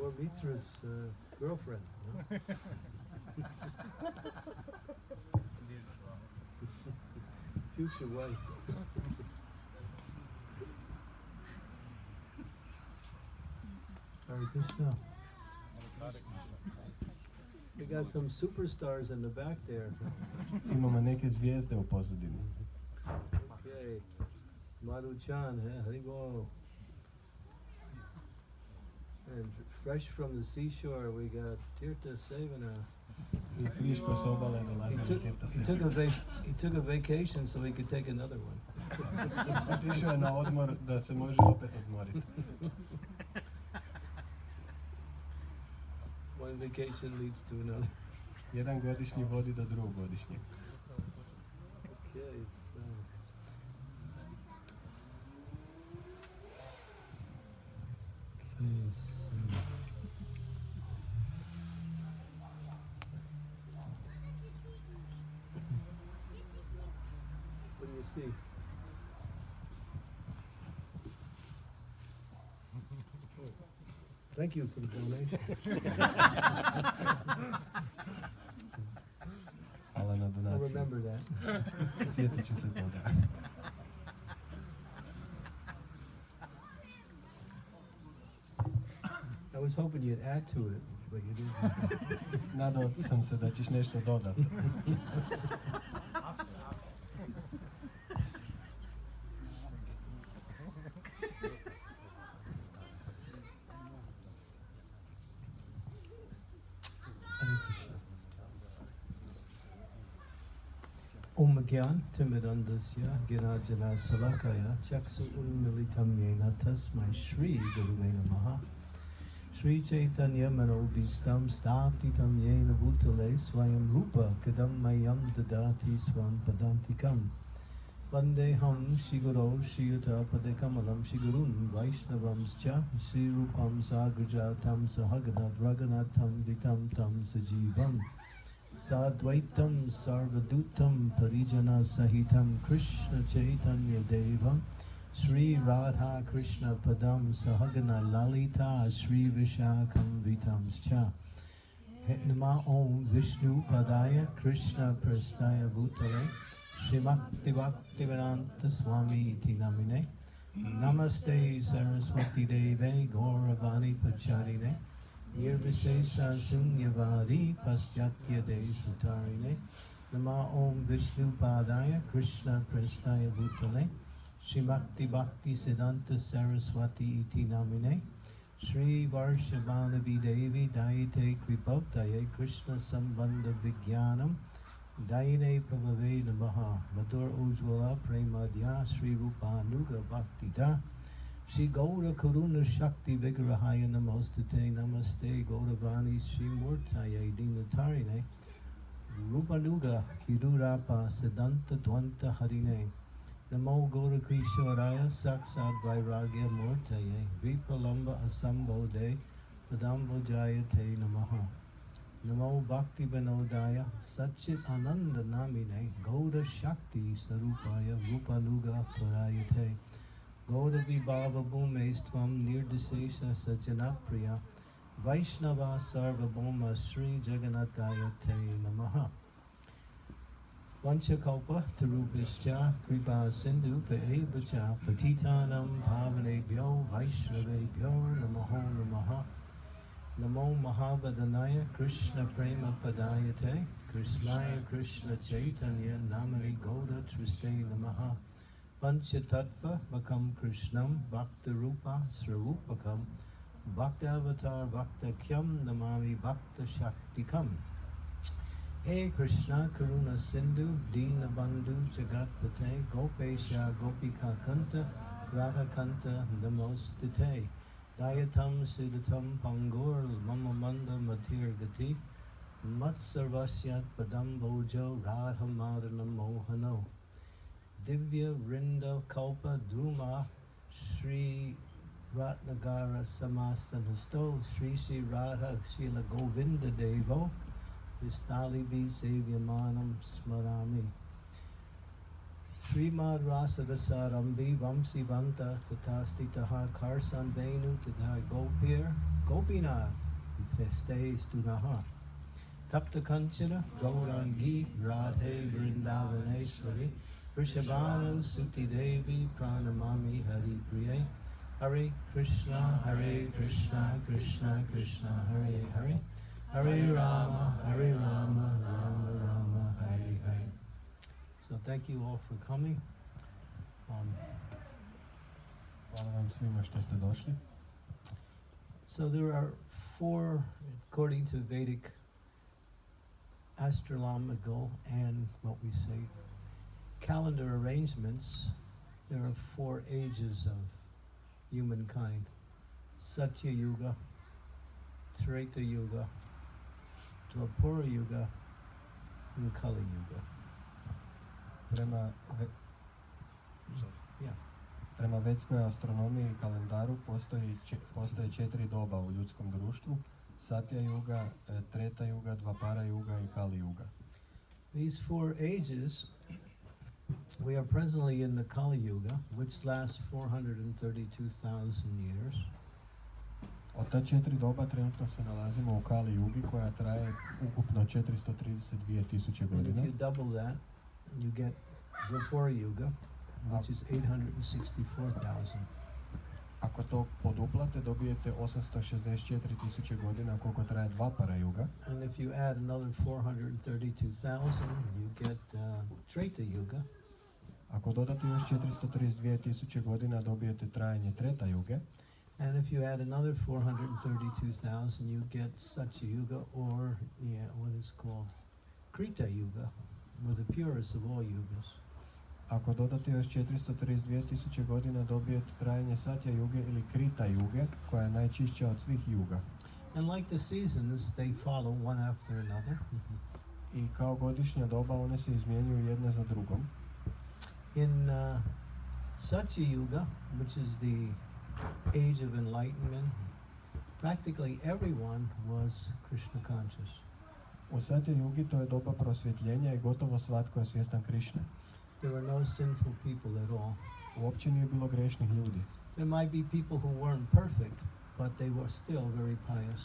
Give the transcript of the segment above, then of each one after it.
Or Mitra's girlfriend. No? Future wife. Hare Krishna. We got some superstars in the back there. Imamo neke zvijezde u pozadini. Okay. Madhu-chan, Haribol. And fresh from the seashore, we got Tirtha Sevana. I friško s obale dolazi Tirtha Sevana. He took a vacation so he could take another one. Otišao je na odmor da se može opet odmoriti. One vacation leads to another. Jedan godišnji vodi do drugog godišnjeg. Okay, so. Okay, so. What do you see? Thank you for the donation. Hvala na I'll donaciji. remember that. Sjetit ću se toga. I was hoping you'd add to it, but you didn't. Nadao sam se da ćeš nešto dodati. Hare Krishna. Om Gyan Timidandasya Girajana Salakaya Chaksu Unmilitam Yena Tasmai Shri Gurave Namaha Shri Chaitanya Manobhistam Staptitam Yena Bhutale Swayam Rupa Kadam Mayam Dadati Swam Padantikam Vandeham Shiguro Shiyuta Padekamalam Shigurun Vaishnavamscha Shri Rupam Sagrajatam Sahaganat Raganatam Vitam Tam Sajivam Sadvaitam Sarvadutam Parijana Sahitam Krishna Chaitanya Devam Sri Radha Krishna Padam Sahagana Lalita Sri Vishakam Vitamscha Nama Om Vishnu Padaya Krishna Prasnaya Bhutale Srimakti Bhaktivedanta Swami Iti Namine Namaste Saraswati Deve Gauravani Pacharine Nirvishesha Sunyavadi Paschatya De Sutarine Nama Om Vishnu Padaya Krishna Prasthaya Bhutale Srimakti Bhakti Siddhanta Saraswati Iti Namine Sri Varshavanavi Devi Dayate Kripavtaye Krishna Sambandha Vijnanam Dayane Prabhave Namaha Madhur Ujjwala Premadya Sri Rupanuga Bhaktida Shri Gaura Karuna Shakti Vigrahaya Namostate Namaste Gauravani Shri Murtaye Dinatarine Rupanuga Hirurapa Siddhanta Dvanta Harine Namo Gaura Kishoraya Saksad Vairagya Murtaye Vipralamba Asambode Padambojayate Namaha Namo Bhakti Vinodaya Satchit Ananda Namine Gaura Shakti Sarupaya Rupanuga Parayate Gauda Vibhava Bhumestvam Nirdesesha Sajanapriya Vaishnava Sarvabhoma Sri Jagannataya Te Namaha Vanchakalpa Tarupascha Kripa Sindhu Pevacha Patitanam Pavanebhyo Vaishnavebhyo Namaho Namaha Namo Mahavadhanaya Krishna Prema Padayate Krishnaya Krishna Chaitanya Namani Gauda Triste Namaha Panchatattva Makam Krishnam Bhakta Rupa Swarupakam Bhakta Avatar Bhakta Kyam Namami Bhakta Shaktikam Hey Krishna Karuna Sindhu Dina Bandhu Jagatpate Gopesha Gopika Kanta Radha Kanta Namostate Dayatam Siddhatam Pangur Mama Manda Matir Gati Mat Sarvasyat Padam Bojo Radha Madana Mohano Divya Rinda Kalpa Druma Sri Ratnagara Samastan Hasto Sri Sri Radha Shila Govinda Devo Vistali Bhi Sevyamanam Smarami Srimad Rasadhasarambi Vamsi Vanta Tatastitaha Karsan Venu Tadha Gopir Gopinath Stay Stunaha Tapta Kanchana Gaurangi Radhe Vrindavaneshwari Vrishabhana Suti Devi Pranamami Hari Priye Hare Krishna Krishna Krishna Hare Hare Hare Rama Rama Rama Hare Hare. So thank you all for coming. Hvala vam svima što ste došli. So there are four, according to Vedic astronomical and what we say calendar arrangements, there are four ages of humankind. Satya Yuga, Treta Yuga, Dwapara Yuga, and Kali Yuga. Prema vedskoj astronomiji i kalendaru postoje 4 doba u ljudskom društvu: Satya Yuga, Treta Yuga, Dvapara Yuga i Kali Yuga. These four ages, we are presently in the Kali Yuga, which lasts 432,000 years. Od ta 4 doba trenutno se nalazimo u Kali Yugi koja traje ukupno 432.000 godina. And if you double that, you get Dwapara Yuga, which is 864,000. Ako to poduplate, dobijete 864.000 godina koliko traje Dvapara Yuga. And if you add another 432,000, you get Treta Yuga. Ako dodate još 432.000 godina, dobijete trajanje Treta Yuge. And if you add another 432,000, you get Satya Yuga, or what is called Krita Yuga, or the purest of all yugas. Ako dodate još 432.000 godina, dobijete trajanje Satya Yuge ili Krita Yuge, koja je najčišća od svih yuga. And like the seasons, they follow one after another. I kao godišnja doba, one se izmjenjuju jedna za drugom. In Satya Yuga, which is the age of enlightenment, practically everyone was Krishna conscious. U Satya Yugi to je doba prosvjetljenja i gotovo svatko je svjestan Krišne. There were no sinful people at all. Uopće nije bilo grešnih ljudi. There might be people who weren't perfect, but they were still very pious.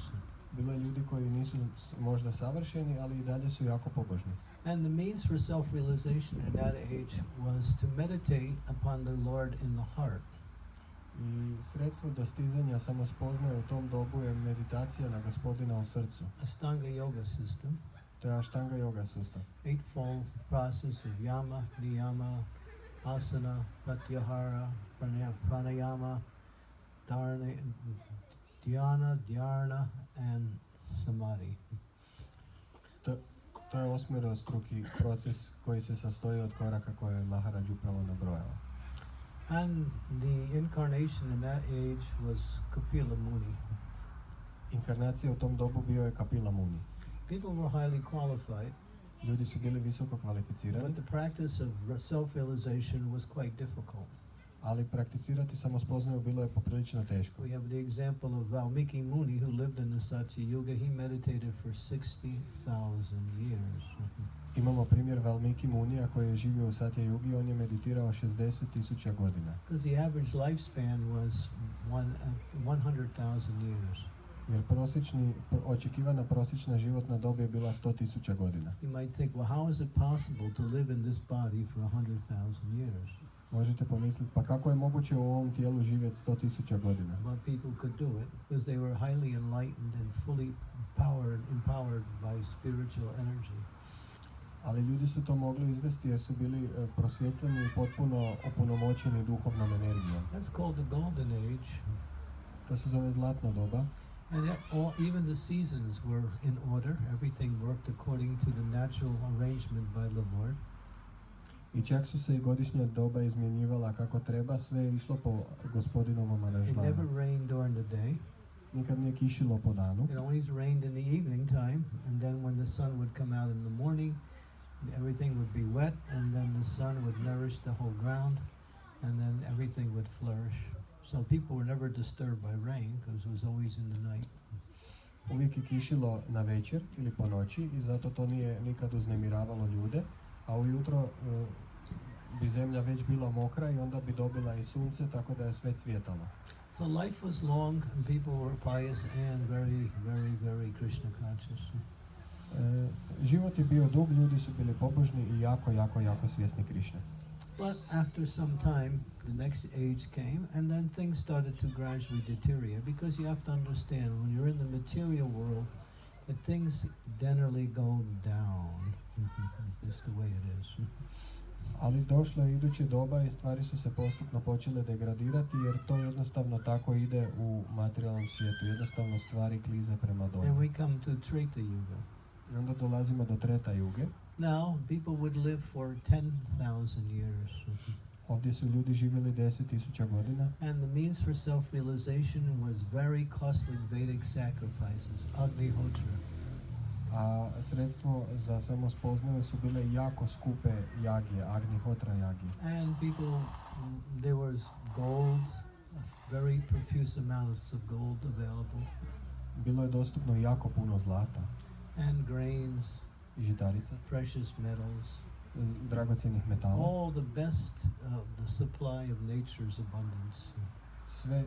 Bilo je ljudi koji nisu možda savršeni, ali i dalje su jako pobožni. And the means for self-realization in that age was to meditate upon the Lord in the heart. I sredstvo dostizanja samospoznaje u tom dobu je meditacija na Gospodina u srcu. Astanga yoga system. To je Ashtanga yoga sustav. Eightfold process of yama, niyama, asana, pratyahara, pranayama, dhyana, and samadhi. To je osmerostruki proces koji se sastoji od koraka koje je Maharaj upravo nabrojao. And the incarnation in that age was Kapila Muni. Inkarnacija u tom dobu bio je Kapila Muni. People were highly qualified, Ljudi su bili visoko kvalificirani, but the practice of self-realization was quite difficult. ali prakticirati samospoznaju bilo je poprilično teško. We have the example of Valmiki Muni, who lived in the Satya Yuga. He meditated for 60,000 years. Imamo primjer Valmiki Munija koji je živio u Satya Yugi, on je meditirao 60.000 godina. Because the average lifespan was 100,000 years. Jer očekivana prosječna životna dob je bila 100.000 godina. You might think, well, how is it possible to live in this body for 100,000 years? Možete pomisliti, pa kako je moguće u ovom tijelu živjeti 100.000 godina? But people could do it because they were highly enlightened and fully empowered by spiritual energy. Ali ljudi su to mogli izvesti jer su bili prosvjetljeni i potpuno opunomoćeni duhovnom energijom. That's called the golden age. To se zove zlatno doba. And even the seasons were in order. Everything worked according to the natural arrangement by the Lord. I čak su se i godišnja doba izmjenjivala kako treba, sve je išlo po Gospodinovom It aranžmanu. never rained during the day. Nikad nije kišilo po danu. It always rained in the evening time, and then when the sun would come out in the morning, everything would be wet, and then the sun would nourish the whole ground, and then everything would flourish. So people were never disturbed by rain because it was always in the night. Uvijek je kišilo na večer ili po noći i zato to nije nikad uznemiravalo ljude, a ujutro bi zemlja već bila mokra i onda bi dobila i sunce, tako da je sve cvjetalo. So life was long and people were pious and very, very, very Krishna conscious. Život je bio dug, ljudi su bili pobožni i jako svjesni Krišne. But after some time, the next age came, and then things started to gradually deteriorate, because you have to understand, when you're in the material world, that things generally go down. Just the way it is. Ali došlo je iduće doba i stvari su se postupno počele degradirati, jer to jednostavno tako ide u materijalnom svijetu. Jednostavno stvari klize prema And dolje. we come to Treta Yuga. I onda dolazimo do Treta Juge. Now, people would live for 10,000 years. Ovdje su ljudi živjeli 10.000 godina. And the means for self-realization was very costly Vedic sacrifices, Agnihotra. A sredstvo za samospoznaju su bile jako skupe jagije, Agnihotra jagije. And people, there was gold, very profuse amounts of gold available, Bilo je dostupno jako puno zlata, and grains, žitarica, precious metals, dragocjenih metala. all the best of the supply of nature's abundance.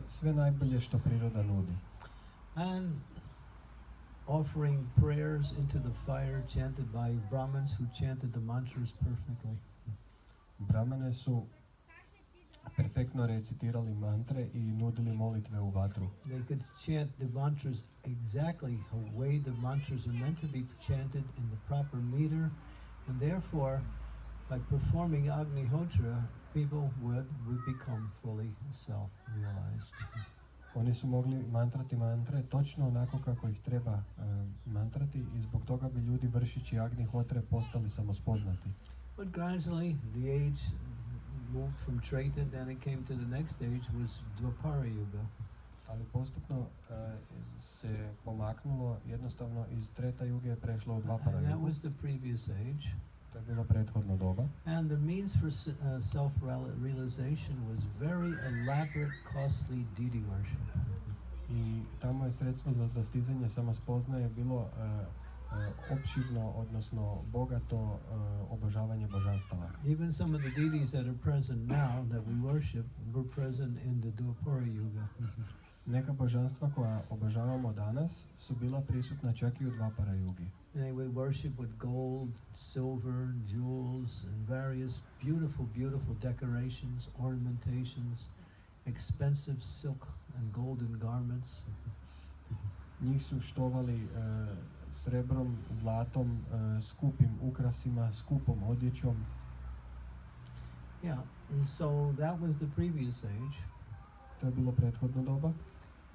Sve najbolje što priroda nudi. And offering prayers into the fire chanted by Brahmins who chanted the mantras perfectly. Brahmane su perfektno recitirali mantre i nudili molitve u vatru. They could chant the mantras exactly the way the mantras are meant to be chanted in the proper meter, and therefore, by performing Agnihotra, people would become fully self-realized. Oni su mogli mantrati mantre točno onako kako ih treba mantrati i zbog toga bi ljudi vršići Agnihotre postali samospoznati. But gradually, the age moved from Treta, then it came to the next age, was Dwapara Yuga. Ali postupno se pomaknulo, jednostavno iz Treta Juge je prešlo u Dvapara And that Jugu. was the previous age. To je bilo prethodno doba. And the means for self-realization was very elaborate, costly deity worship. I tamo je sredstvo za dostizanje samospoznaje bilo opširno, odnosno bogato obožavanje božanstava. Even some of the deities that are present now that we worship were present in the Dwapara Yuga. Neka božanstva koja obožavamo danas su bila prisutna čak i u Dvapara Jugi. They would worship with gold, silver, jewels, and various beautiful, beautiful decorations, ornamentations, expensive silk and golden garments. Njih su štovali srebrom, zlatom, skupim ukrasima, skupom odjećom. Yeah, and so that was the previous age. To je bilo prethodno doba.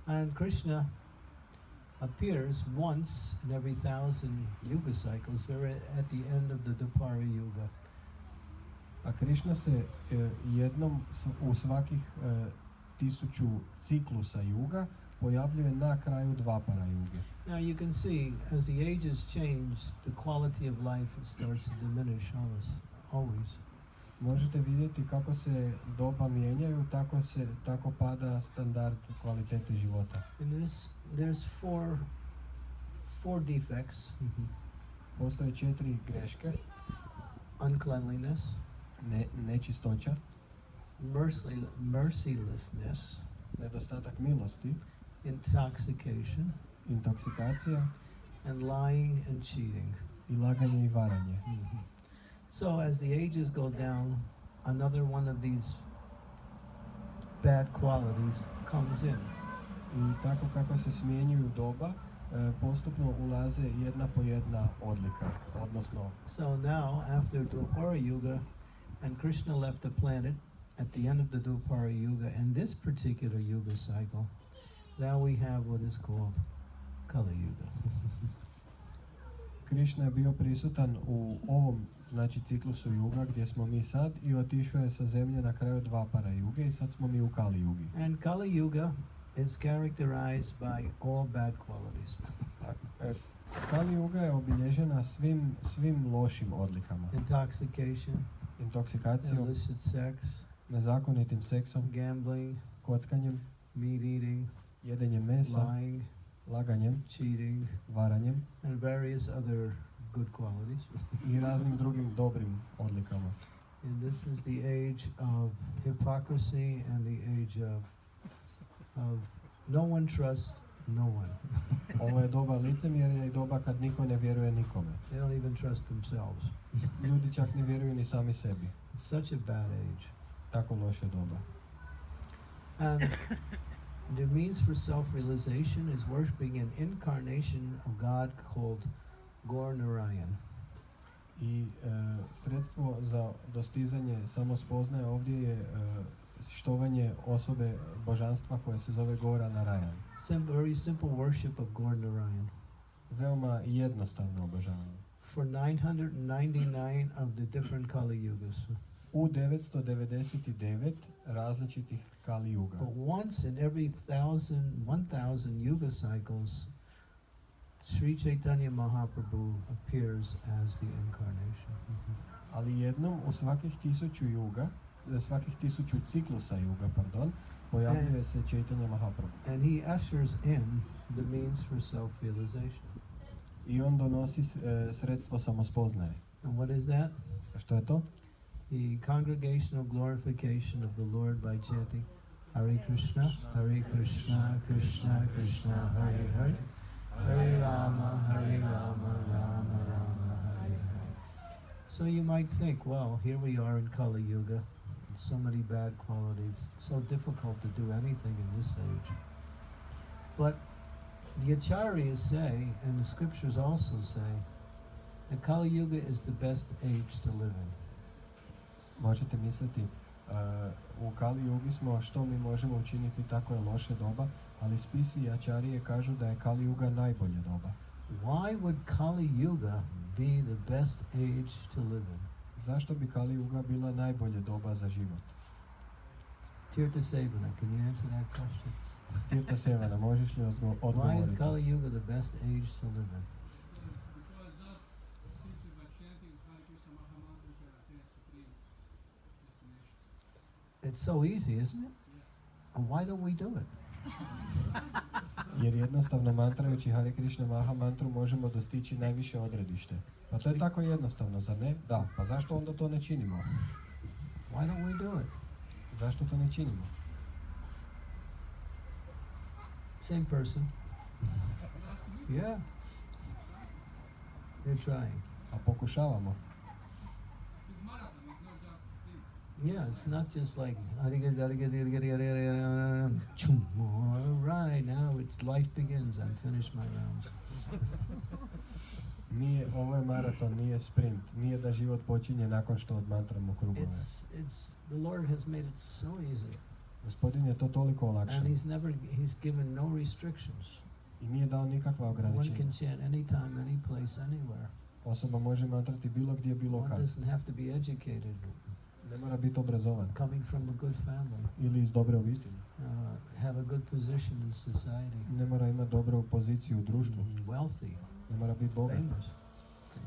And Krishna appears once in every 1,000 yuga cycles. We're at the end of the Dwapara Yuga. A Krišna se jednom u svakih 1000 ciklusa juga pojavljuje na kraju Dvapara Juge. Now you can see, as the ages change, the quality of life starts to diminish always. Možete vidjeti kako se doba mijenjaju, tako pada standard kvalitete života. And there's four defects. Postoje 4 greške: Uncleanliness, nečistoća, mercilessness, nedostatak milosti, intoxication, intoksikacija and lying and cheating. i laganje i varanje. So as the ages go down, another one of these bad qualities comes in. I tako kako se smjenjuju doba, postupno ulaze jedna po jedna odlika, odnosno So now, after Dwapara Yuga, and Krishna left the planet at the end of the Dwapara Yuga, and this particular Yuga cycle, now we have what is called Kali Yuga. Krišna je bio prisutan u ovom, znači, ciklusu juga gdje smo mi sad i otišao je sa zemlje na kraju Dvapara Juge i sad smo mi u Kali Jugi. And Kali Yuga is characterized by all bad qualities. Kali Juga je obilježena svim lošim odlikama. Intoxication, Intoksikacijom, illicit sex, nezakonitim seksom, gambling, kockanjem, meat eating, jedenjem mesa, lying, laganjem, cheating, varanjem and various other good qualities. i raznim drugim dobrim odlikama. And this is the age of hypocrisy and the age of no one trusts no one. Ovo je doba licemjerja i doba kad niko ne vjeruje nikome. They don't even trust themselves. Ljudi čak ne vjeruju ni sami sebi. It's such a bad age. Tako loše doba. And the means for self-realization is worshipping an incarnation of God called Gaur Narayan. I sredstvo za dostizanje samospoznaje ovdje je štovanje osobe božanstva koje se zove Gora Narayan. Very simple worship of Gaur Narayan. Veoma jednostavno obožavanje. For 999 of the different Kali Yugas. U 999 različitih Kali Yuga. But once in every 1000 Yuga cycles, Sri Chaitanya Mahaprabhu appears as the incarnation. Ali jednom u svakih 1000 yuga, svakih 1000 ciklusa yuga, pojavljuje se Chaitanya Mahaprabhu. And he ushers in the means for self-realization. I on donosi sredstvo samospoznaje. And what is that? A što je to? The congregational glorification of the Lord by chanting Hare Krishna, Hare Krishna, Krishna Krishna, Hare Hare, Hare Rama, Rama Rama, Hare Hare. So you might think, well, here we are in Kali Yuga, so many bad qualities, so difficult to do anything in this age. But the Acharyas say, and the scriptures also say, that Kali Yuga is the best age to live in. Možete misliti, u Kali Yugi smo, što mi možemo učiniti, tako je loše doba, ali spisi i Acharije kažu da je Kali Yuga najbolje doba. Why would Kali Yuga be the best age to live in? Zašto bi Kali Yuga bila najbolje doba za život? Tirtha Sevana, can you answer that question? Tirtha Sevana, možeš li odgovoriti? Why is Kali Yuga the best age to live in? It's so easy, isn't it? And why don't we do it? Jer jednostavno mantrajući Hare Krishna Maha mantru možemo dostići najviše odredište. Pa to je tako jednostavno, zar ne? Da, pa zašto onda to ne činimo? Why don't we do it? Zašto to ne činimo? Same person. Yeah. They're trying. A pokušavamo. Yeah, it's not just like all right, now it's life begins. I'm finished my rounds. Nije, ovo je maraton, nije sprint. Nije da život počinje nakon što odmatramo krugove. It's the Lord has made it so easy. Gospodin je to toliko olakšao. And he's given no restrictions. I nije dao nikakva ograničenja. One can chant anytime, any place, anywhere. Osoba može mantrati bilo gdje, bilo kad. One doesn't have to be educated. Ne mora biti obrazovan. Coming from a good family. Ili iz dobre obitelji. Have a good position in society. Ne mora imati dobru poziciju u društvu. Wealthy. Ne mora biti bogat. Famous.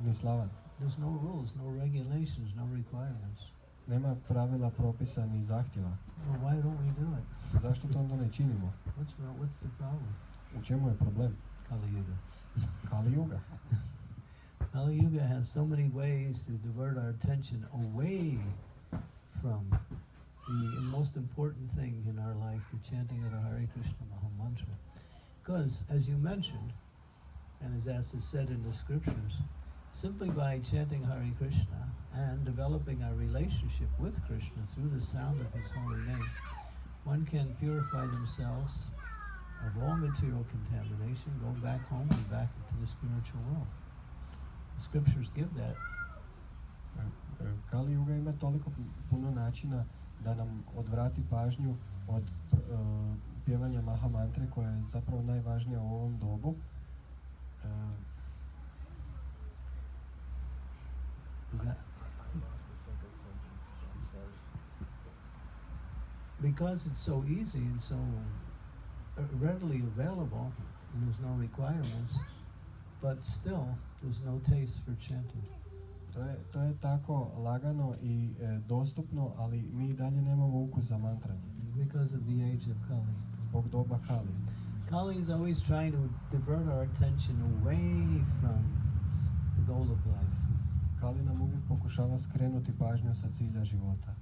Ni slavan. There's no rules, no regulations, no requirements. Nema pravila, propisa ni zahtjeva. Well, why don't we do it? Zašto to onda ne činimo? What's the problem? U čemu je problem? Kali Yuga. Kali Yuga. Kali Yuga has so many ways to divert our attention away from the most important thing in our life, the chanting of the Hare Krishna Maha Mantra. Because, as you mentioned, and as is said in the scriptures, simply by chanting Hare Krishna and developing our relationship with Krishna through the sound of his holy name, one can purify themselves of all material contamination, go back home and back into the spiritual world. The scriptures give that. Kali Yuga ima toliko puno načina da nam odvrati pažnju od pjevanja Maha mantre koja je zapravo najvažnija u ovom dobu. Because it's so easy and so readily available, and there's no requirements, but still there's no taste for chanting. To je tako lagano i dostupno, ali mi i dalje nemamo ukus za mantranje. Because of the age of Kali. Zbog doba Kali. Kali is always trying to divert our attention away from the goal of life. ali nam uvijek pokušava skrenuti pažnju sa cilja života.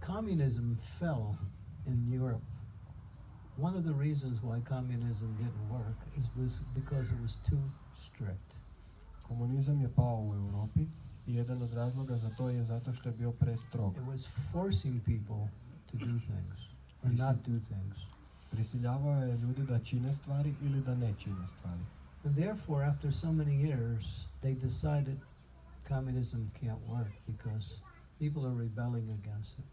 Communism fell in Europe. One of the reasons why communism didn't work was because it was too strict. Komunizam je pao u Europi i jedan od razloga za to je zato što je bio prestrog. It was forcing people to do things or not do things. Prisiljavao je ljude da čine stvari ili da ne čine stvari. And therefore, after so many years, they decided communism can't work because people are rebelling against it.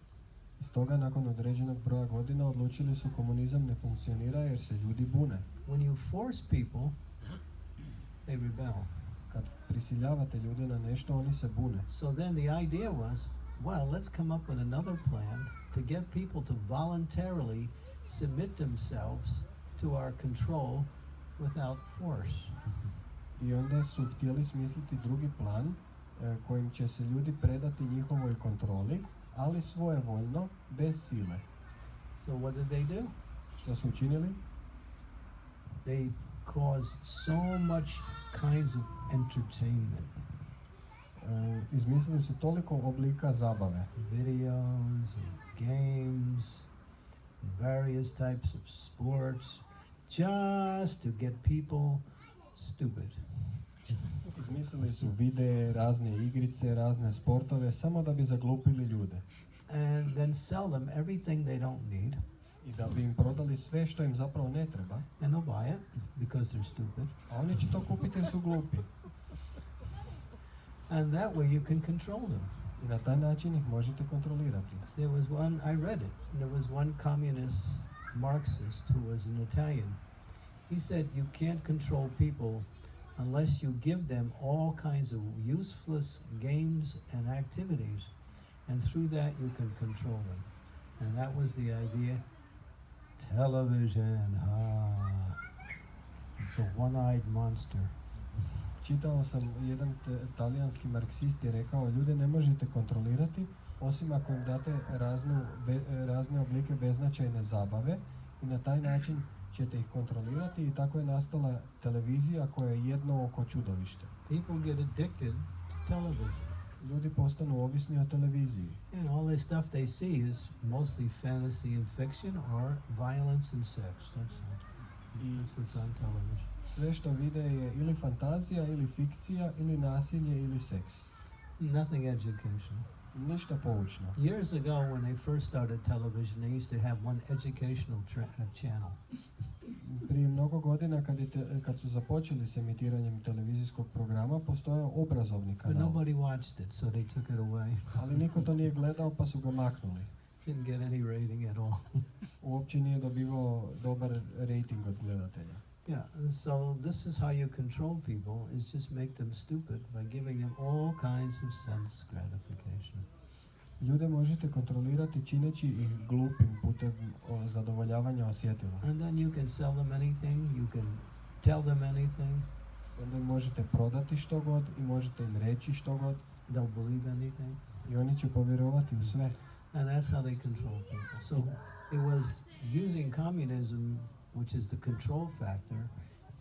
Stoga, nakon određenog broja godina, odlučili su komunizam ne funkcionira jer se ljudi bune. When you force people, they rebel. Kad prisiljavate ljude na nešto, oni se bune. So then the idea was, well, let's come up with another plan to get people to voluntarily submit themselves to our control without force. I onda su htjeli smisliti drugi plan kojim će se ljudi predati njihovoj kontroli, ali svojevoljno, bez sile. So what did they do? Što su učinili? They caused so much kinds of entertainment. Izmislili su toliko oblika zabave. Videos and games, and various types of sports, just to get people stupid. Izmislili su videe, razne igrice, razne sportove, samo da bi zaglupili ljude. And then sell them everything they don't need. I da bi im prodali sve što im zapravo ne treba. And they'll buy it because they're stupid. A oni će to kupiti jer su glupi. And that way you can control them. I na taj način ih možete kontrolirati. There was one, I read it, there was one communist Marxist who was an Italian. He said you can't control people unless you give them all kinds of useless games and activities, and through that you can control them. And that was the idea. Television, the one-eyed monster. Čitao sam, jedan talijanski marksist je rekao, ljude ne možete kontrolirati osim ako im date razne oblike beznačajne zabave i na taj način ćete ih kontrolirati i tako je nastala televizija koja je jedno oko čudovište. People get addicted to television. Ljudi postanu ovisni o televiziji. And all the stuff they see is mostly fantasy and fiction or violence and sex. That's what's on television. Sve što vide je ili fantazija, ili fikcija, ili nasilje, ili seks. Nothing educational. Ništa poučno. Years ago when they first started television, they used to have one educational channel. Prije mnogo godina kad su započeli s emitiranjem televizijskog programa, postojao obrazovni kanal. But nobody watched it, so they took it away. Ali niko to nije gledao, pa su ga maknuli. Didn't get any rating at all. Uopće nije dobivao dobar rating od gledatelja. Yeah, so this is how you control people, is just make them stupid by giving them all kinds of sense gratification. Ljude možete kontrolirati čineći ih glupim putem zadovoljavanja osjetila. And then you can sell them anything, you can tell them anything. Onda im možete prodati što god i možete im reći što god. They'll believe anything. I oni će povjerovati u sve. And that's how they control people. So it was using communism, which is the control factor,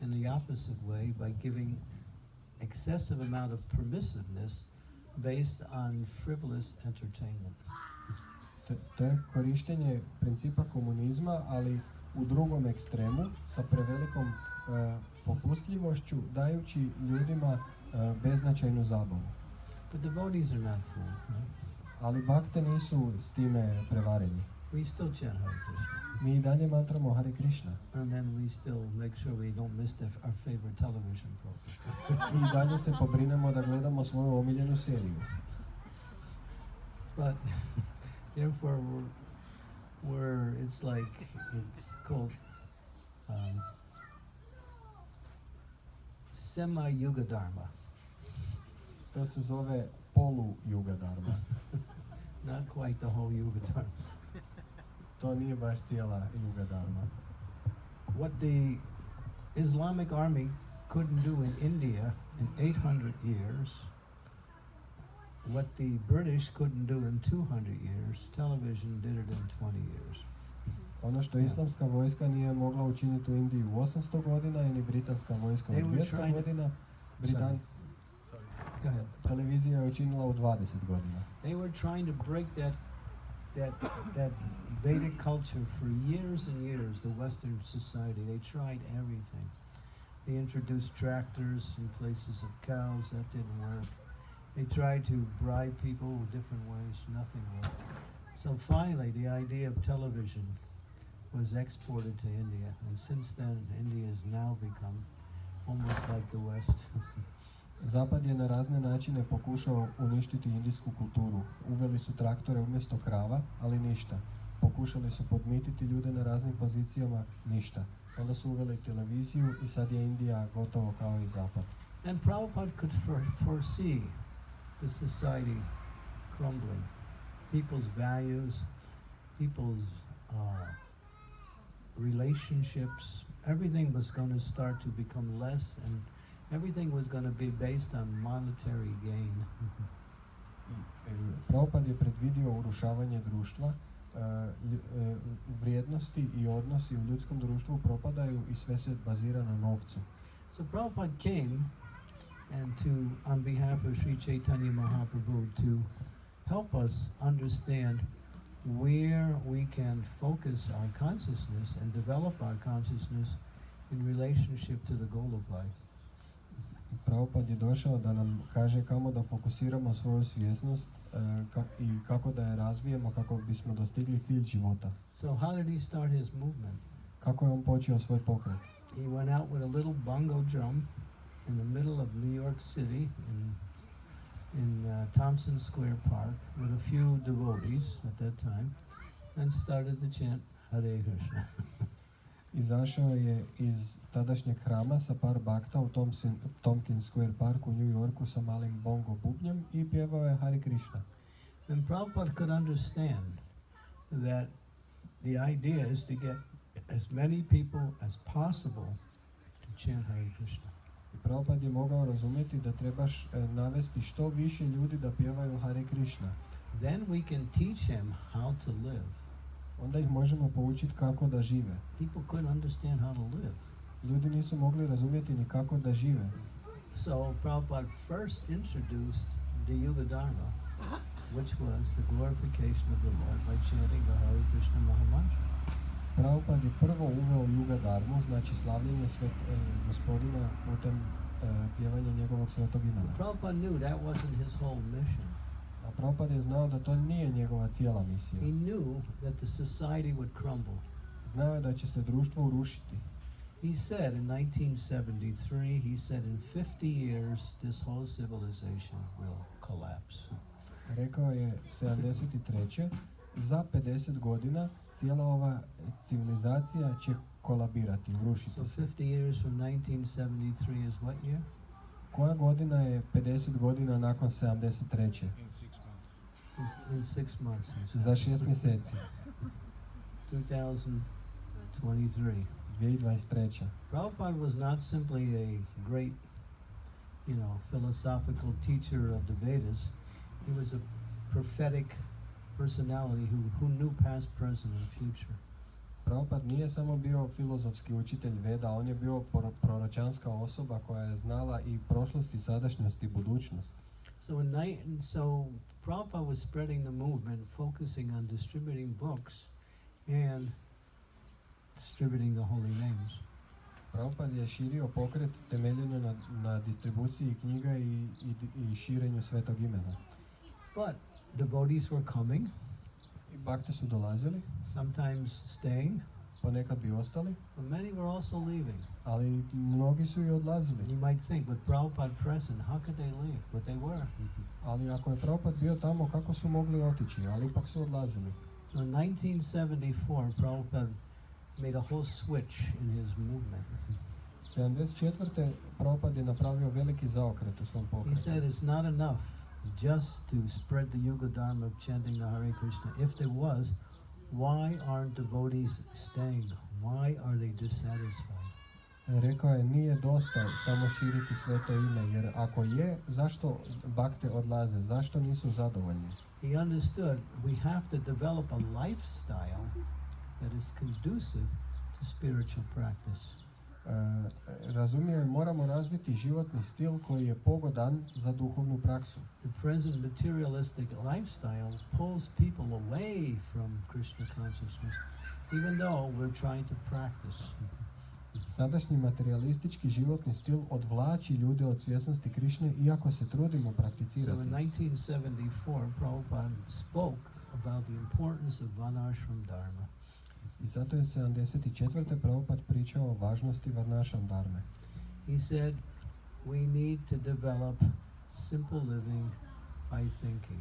in the opposite way by giving excessive amount of permissiveness based on frivolous entertainment. To je korištenje principa komunizma, ali u drugom ekstremu, sa prevelikom popustljivošću, dajući ljudima beznačajnu zabavu. But devotees are not fooled. No? Ali bakte nisu s time prevareni. We still chant Hare Krishna. Mi i dalje mantramo Hare Krishna. And then we still make sure we don't miss our favorite television program. I dalje se pobrinemo da gledamo svoju omiljenu seriju. But therefore it's called semi-yuga dharma. To se zove polu-yuga dharma. Not quite the whole yuga dharma. To nije baš cijela yuga dharma. What the Islamic army couldn't do in India in 800 years, what the British couldn't do in 200 years, television did it in 20 years. Ono što islamska vojska nije mogla učiniti u Indiji u 800 godina i ni britanska vojska u 200 godina, Britanci, Go ahead. televizija je učinila u 20 godina. They were trying to break that Vedic culture for years and years, the Western society. They tried everything. They introduced tractors in places of cows. That didn't work. They tried to bribe people with different ways. Nothing worked. So finally, the idea of television was exported to India. And since then, India has now become almost like the West. Zapad je na razne načine pokušao uništiti indijsku kulturu. Uveli su traktore umjesto krava, ali ništa. Pokušali su podmititi ljude na raznim pozicijama, ništa. Onda su uveli televiziju i sad je Indija gotovo kao i Zapad. And Prabhupada could foresee the society crumbling. People's values, people's relationships, everything was going to start to become less, and everything was going to be based on monetary gain. Prabhupada je predvidio urušavanje društva, vrijednosti i odnosi u ljudskom društvu propadaju i sve se bazira na novcu. So Prabhupada came and on behalf of Sri Chaitanya Mahaprabhu to help us understand where we can focus our consciousness and develop our consciousness in relationship to the goal of life. Prabhupada je došao da nam kaže kamo da fokusiramo svoju svjesnost i kako da je razvijemo kako bismo dostigli cilj života. So how did he start his movement? Kako je on počeo svoj pokret? He went out with a little bongo drum in the middle of New York City in Thompson Square Park with a few devotees at that time and started to chant Hare Krishna. Izašao je iz tadašnjeg hrama sa par bakta u Tompkins Square Park u New Yorku sa malim bongo bubnjem i pjevao je Hare Krishna. And Prabhupada could understand that the idea is to get as many people as possible to chant Hare Krishna. Prabhupada je mogao razumjeti da trebaš navesti što više ljudi da pjevaju Hare Krishna. Then we can teach him how to live. Onda ih možemo poučiti kako da žive. People couldn't understand how to live. Ljudi nisu mogli razumjeti ni kako da žive. So Prabhupada first introduced the Yuga Dharma, which was the glorification of the Lord by chanting the Hare Krishna Mahamantra. Prabhupada je prvo uveo Yuga Dharmu, znači slavljenje gospodina putem pjevanja njegovog svetog imena. Prabhupada knew that wasn't his whole mission. A Prabhupada je znao da to nije njegova cijela misija. He knew that the society would crumble. Znao je da će se društvo urušiti. He said in 1973, he said in 50 years this whole civilization will collapse. Rekao je 73. Za 50 godina cijela ova civilizacija će kolabirati, urušiti So se. 50 years from 1973 is what year? Koja godina je 50 godina nakon 73. In 6 months. Za 6 mjeseci. 2023. 2023. Prabhupada was not simply a great, philosophical teacher of the Vedas. He was a prophetic personality who knew past, present, and future. Prabhupada nije samo bio filozofski učitelj Veda, on je bio proročanska osoba koja je znala i prošlost i sadašnjost i budućnost. So Prabhupada was spreading the movement, focusing on distributing books and distributing the holy names. Prabhupada je širio pokret temeljeno na distribuciji knjiga i širenju svetog imena. But devotees were coming, I bakte su dolazili, sometimes staying, ponekad bi ostali, but many were also leaving. ali mnogi su i odlazili. You might think, with Prabhupada present, how could they leave? But they were. Ali ako je Prabhupada bio tamo, kako su mogli otići, ali ipak su odlazili. So in 1974, Prabhupada made a whole switch in his movement. 74. Prabhupada je napravio veliki zaokret u svom He pokretu. said it's not enough just to spread the Yuga Dharma of chanting the Hare Krishna. If there was, why aren't devotees staying? Why are they dissatisfied? Rekao je, nije dosta samo širiti sveto ime, jer ako je, zašto bakte odlaze, zašto nisu zadovoljni? He understood we have to develop a lifestyle that is conducive to spiritual practice. Razumio je, moramo razviti životni stil koji je pogodan za duhovnu praksu. The present materialistic lifestyle pulls people away from Krishna consciousness, even though we're trying to practice. Sadašnji materialistički životni stil odvlači ljude od svjesnosti Krišne iako se trudimo So prakticirati. in 1974, Prabhupada spoke about the importance of Varnashram Dharma. I zato je 74. Prabhupada pričao o važnosti Varnašam dharme. He said, we need to develop simple living by thinking.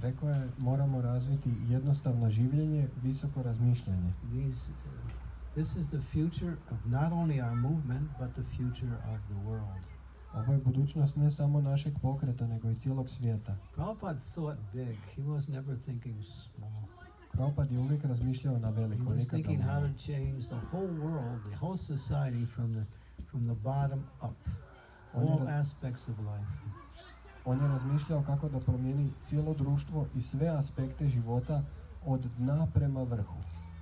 Rekao je, moramo razviti jednostavno življenje, visoko razmišljanje. This is the future of not only our movement, but the future of the world. Ovo je budućnost ne samo našeg pokreta, nego i cijelog svijeta. Prabhupada thought big. He was never thinking small. Prabhupada je uvijek razmišljao na He veliko, was nikada thinking how malo. to change the whole world, the whole society from the bottom up, all aspects of life. On je razmišljao kako da promijeni cijelo društvo i sve aspekte života od dna prema vrhu.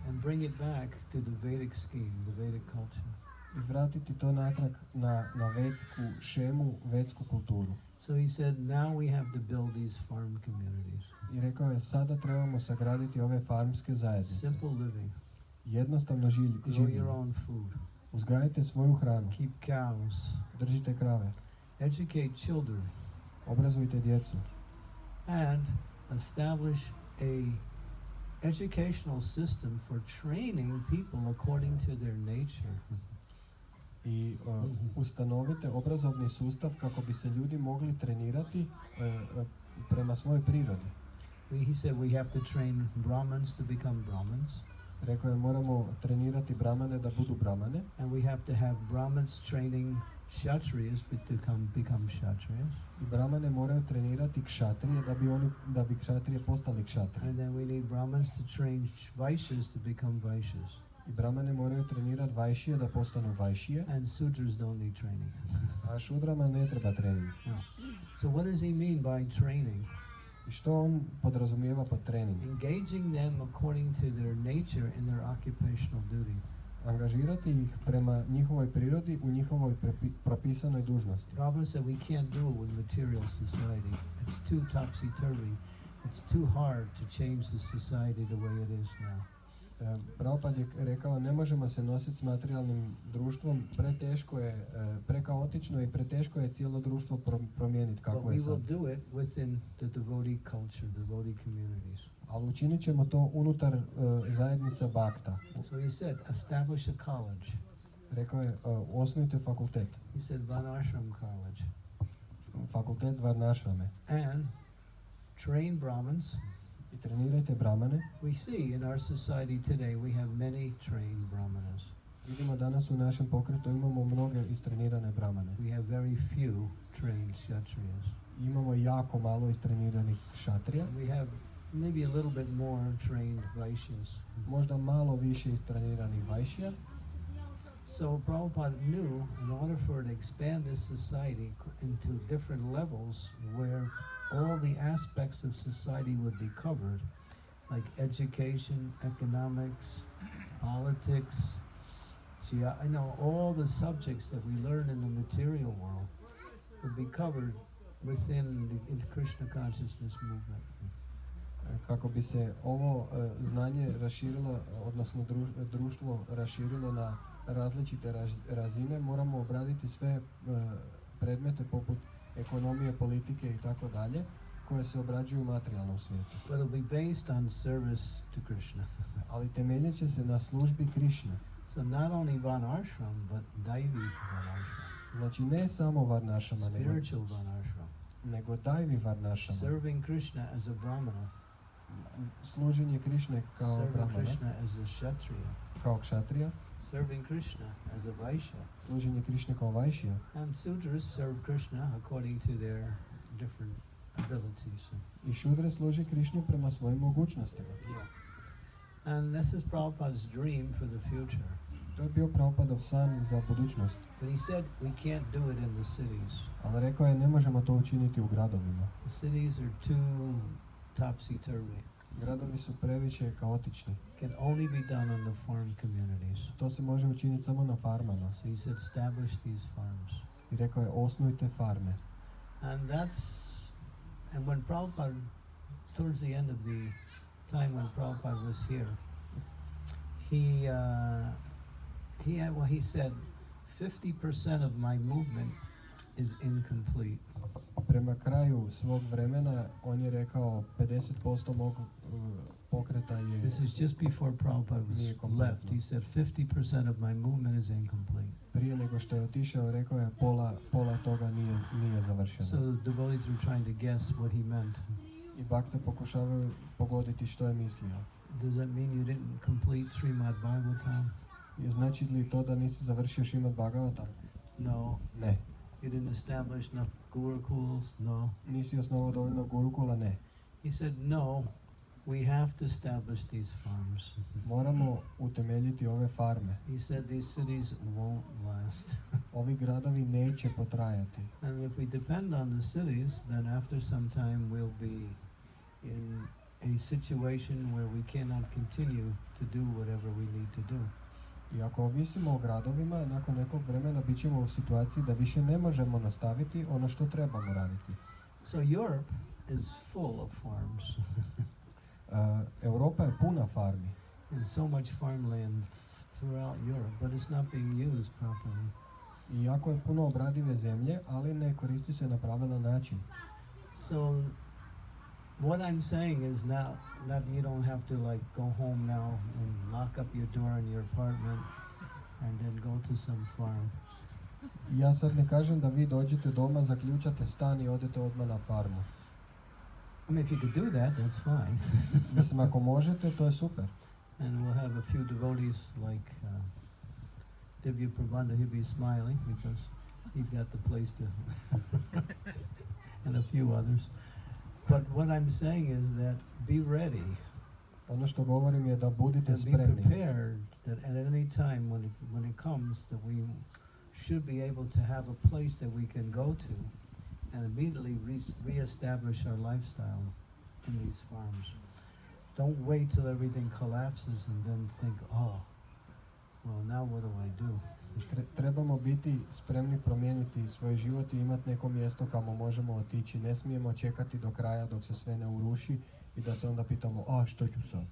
And bring it back to the Vedic scheme, the Vedic culture. I vratiti to natrag na vedsku šemu, vedsku kulturu. So he said, now we have to build these farm communities. I rekao je, sada trebamo sagraditi ove farmske zajednice. Simple living. Jednostavno Grow your življenje. own food. Uzgajajte svoju hranu. Keep cows. Držite krave. Educate children. Obrazujte djecu. And establish a educational system for training people according to their nature. I ustanovite obrazovni sustav kako bi se ljudi mogli trenirati prema svojoj prirodi. He said we have to train Brahmins to become Brahmins. Rekao je, moramo trenirati Brahmane da budu Brahmane. And we have to have Brahmins training Kshatriyas to become Kshatriyas. I Brahmane moraju trenirati kšatrije da bi kšatrije postali kšatrije. And then we need Brahmins to train Vaishyas to become Vaishyas. I Brahmane moraju trenirati Vajšije da postanu Vajšije. And Sudras don't need training. A šudrama ne treba trening. No. So what does he mean by training? I što on podrazumijeva pod trening? Engaging them according to their nature in their occupational duty. Angažirati ih prema njihovoj prirodi u njihovoj propisanoj dužnosti. Prabhupada said we can't do it with material society. It's too topsy-turvy. It's too hard to change the society the way it is now. Prabhupada je rekao, ne možemo se nositi s materijalnim društvom, preteško je, prekaotično i preteško je cijelo društvo promijeniti kako je sad. But we will do it within the devotee culture, the devotee communities. Ali učinit ćemo to unutar zajednica bakta. So he said, establish a college. Rekao je, osnujte fakultet. He said, Varnashram College. Fakultet Varnašrame. And train Brahmins. I trenirajte Brahmane. We see in our society today we have many trained Brahmanas. Vidimo danas u našem pokretu imamo mnoge istrenirane Brahmane. We have very few trained Kshatriyas. Imamo jako malo istreniranih kšatrija. We have maybe a little bit more trained Vaishyas. Možda malo više istreniranih Vajšija. So Prabhupada knew in order for to expand this society into different levels where all the aspects of society would be covered, like education, economics, politics, all the subjects that we learn in the material world would be covered within the Krishna consciousness movement. Kako bi se ovo znanje raširilo, odnosno društvo raširilo na različite razine, moramo obraditi sve predmete poput ekonomije, politike i tako dalje, koje se obrađuju u materijalnom svijetu. But it'll be based on service to Krishna. Ali temeljit će se na službi Krišne. So not only Varnashram, but Daivi Varnashram. Znači ne samo Varnašama, Spiritual Varnashram. nego Daivi Varnašama. Serving Krishna as a Brahmana. Služenje Krišne kao Serving Brahmana, Krishna as a Kshatriya. kao kšatrija. Serving Krishna as a Vaishya. Služenje Krišne kao Vajšija. And Sudras serve Krishna according to their different abilities. I šudre služi Krišnu prema svojim mogućnostima. Yeah. And this is Prabhupada's dream for the future. To je bio Prabhupadov san za budućnost. But he said we can't do it in the cities. Ali rekao je, ne možemo to učiniti u gradovima. The cities are too topsy-turvy. Gradovi su previše kaotični. Can only be done on the farm communities. To se može učiniti samo na farmama. So he said, establish these farms. I rekao je, osnujte farme. And when Prabhupada, towards the end of the time when Prabhupada was here, he said, 50% of my movement is incomplete. Prema kraju svog vremena on je rekao 50% mog pokreta je... This is just before Prabhupada was left. He said 50% of my movement is incomplete. Prije nego što je otišao, rekao je pola toga nije završeno. So the devotees were trying to guess what he meant. I bakte pokušavaju pogoditi što je mislio. Does that mean you didn't complete Srimad Bhagavatam? Znači li to da nisi završio Srimad Bhagavatam? No. Ne. You didn't establish enough gurukuls? No. Nisi osnovao dovoljno gurukula? Ne. He said, no, we have to establish these farms. Moramo utemeljiti ove farme. He said these cities won't last. Ovi gradovi neće potrajati. And if we depend on the cities, then after some time we'll be in a situation where we cannot continue to do whatever we need to do. I ako ovisimo o gradovima, nakon nekog vremena bit ćemo u situaciji da više ne možemo nastaviti ono što trebamo raditi. So Europe is full of farms. Europa je puna farmi. And so much farmland throughout Europe, but it's not being used properly. I jako je puno obradive zemlje, ali ne koristi se na pravilan način. So what I'm saying is now that you don't have to like go home now and lock up your door in your apartment and then go to some farm. Ja sad ne kažem da vi dođete doma, zaključate stan i odete odmah na farmu. I mean, if you could do that, that's fine. Mislim, ako možete, to je super. And we'll have a few devotees like Divya Prabhanda, he'll be smiling because he's got the place to, and a few others. But what I'm saying is that be ready. Ono što govorim je da budite And be spremni. prepared that at any time when it comes that we should be able to have a place that we can go to and immediately re-establish our lifestyle in these farms. Don't wait till everything collapses and then think, oh, well, now what do I do? Trebamo biti spremni promijeniti svoj život i imati neko mjesto kamo možemo otići. Ne smijemo čekati do kraja dok se sve ne uruši i da se onda pitamo, a što ću sad?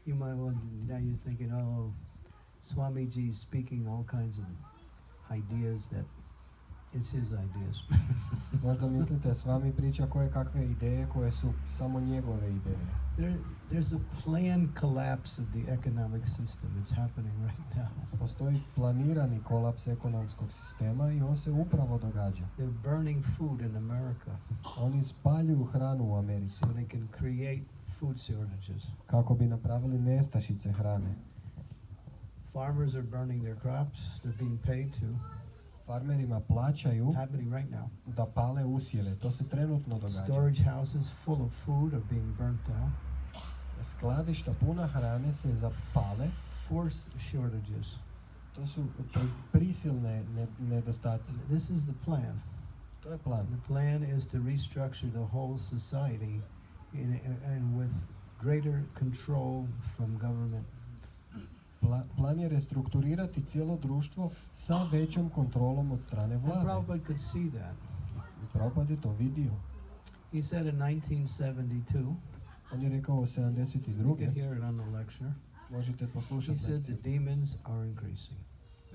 You might want, now you're thinking, oh, Swamiji is speaking all kinds of ideas that it's his ideas. Možda mislite, s vami priča koje kakve ideje koje su samo njegove ideje. There's a planned collapse of the economic system. It's happening right now. Postoji planirani kolaps ekonomskog sistema i on se upravo događa. They're burning food in America Oni spaljuju hranu u Americi so they can create food shortages. kako bi napravili nestašice hrane. Farmers are burning their crops. They're being paid to. Farmerima plaćaju Happening right now. da pale usjeve. To se trenutno događa. Storage houses full of food are being burnt down. Skladišta puna hrane se zapale. Forced shortages. To su prisilne nedostaci. This is the plan. To je plan. The plan is to restructure the whole society and with greater control from government. Plan je restrukturirati cijelo društvo sa većom kontrolom od strane And vlade. Prabhupada could see that. I Prabhupada je to vidio. He said in 1972, On je rekao you can 72. hear it on the lecture, Možete he poslušati said the lekciju. demons are increasing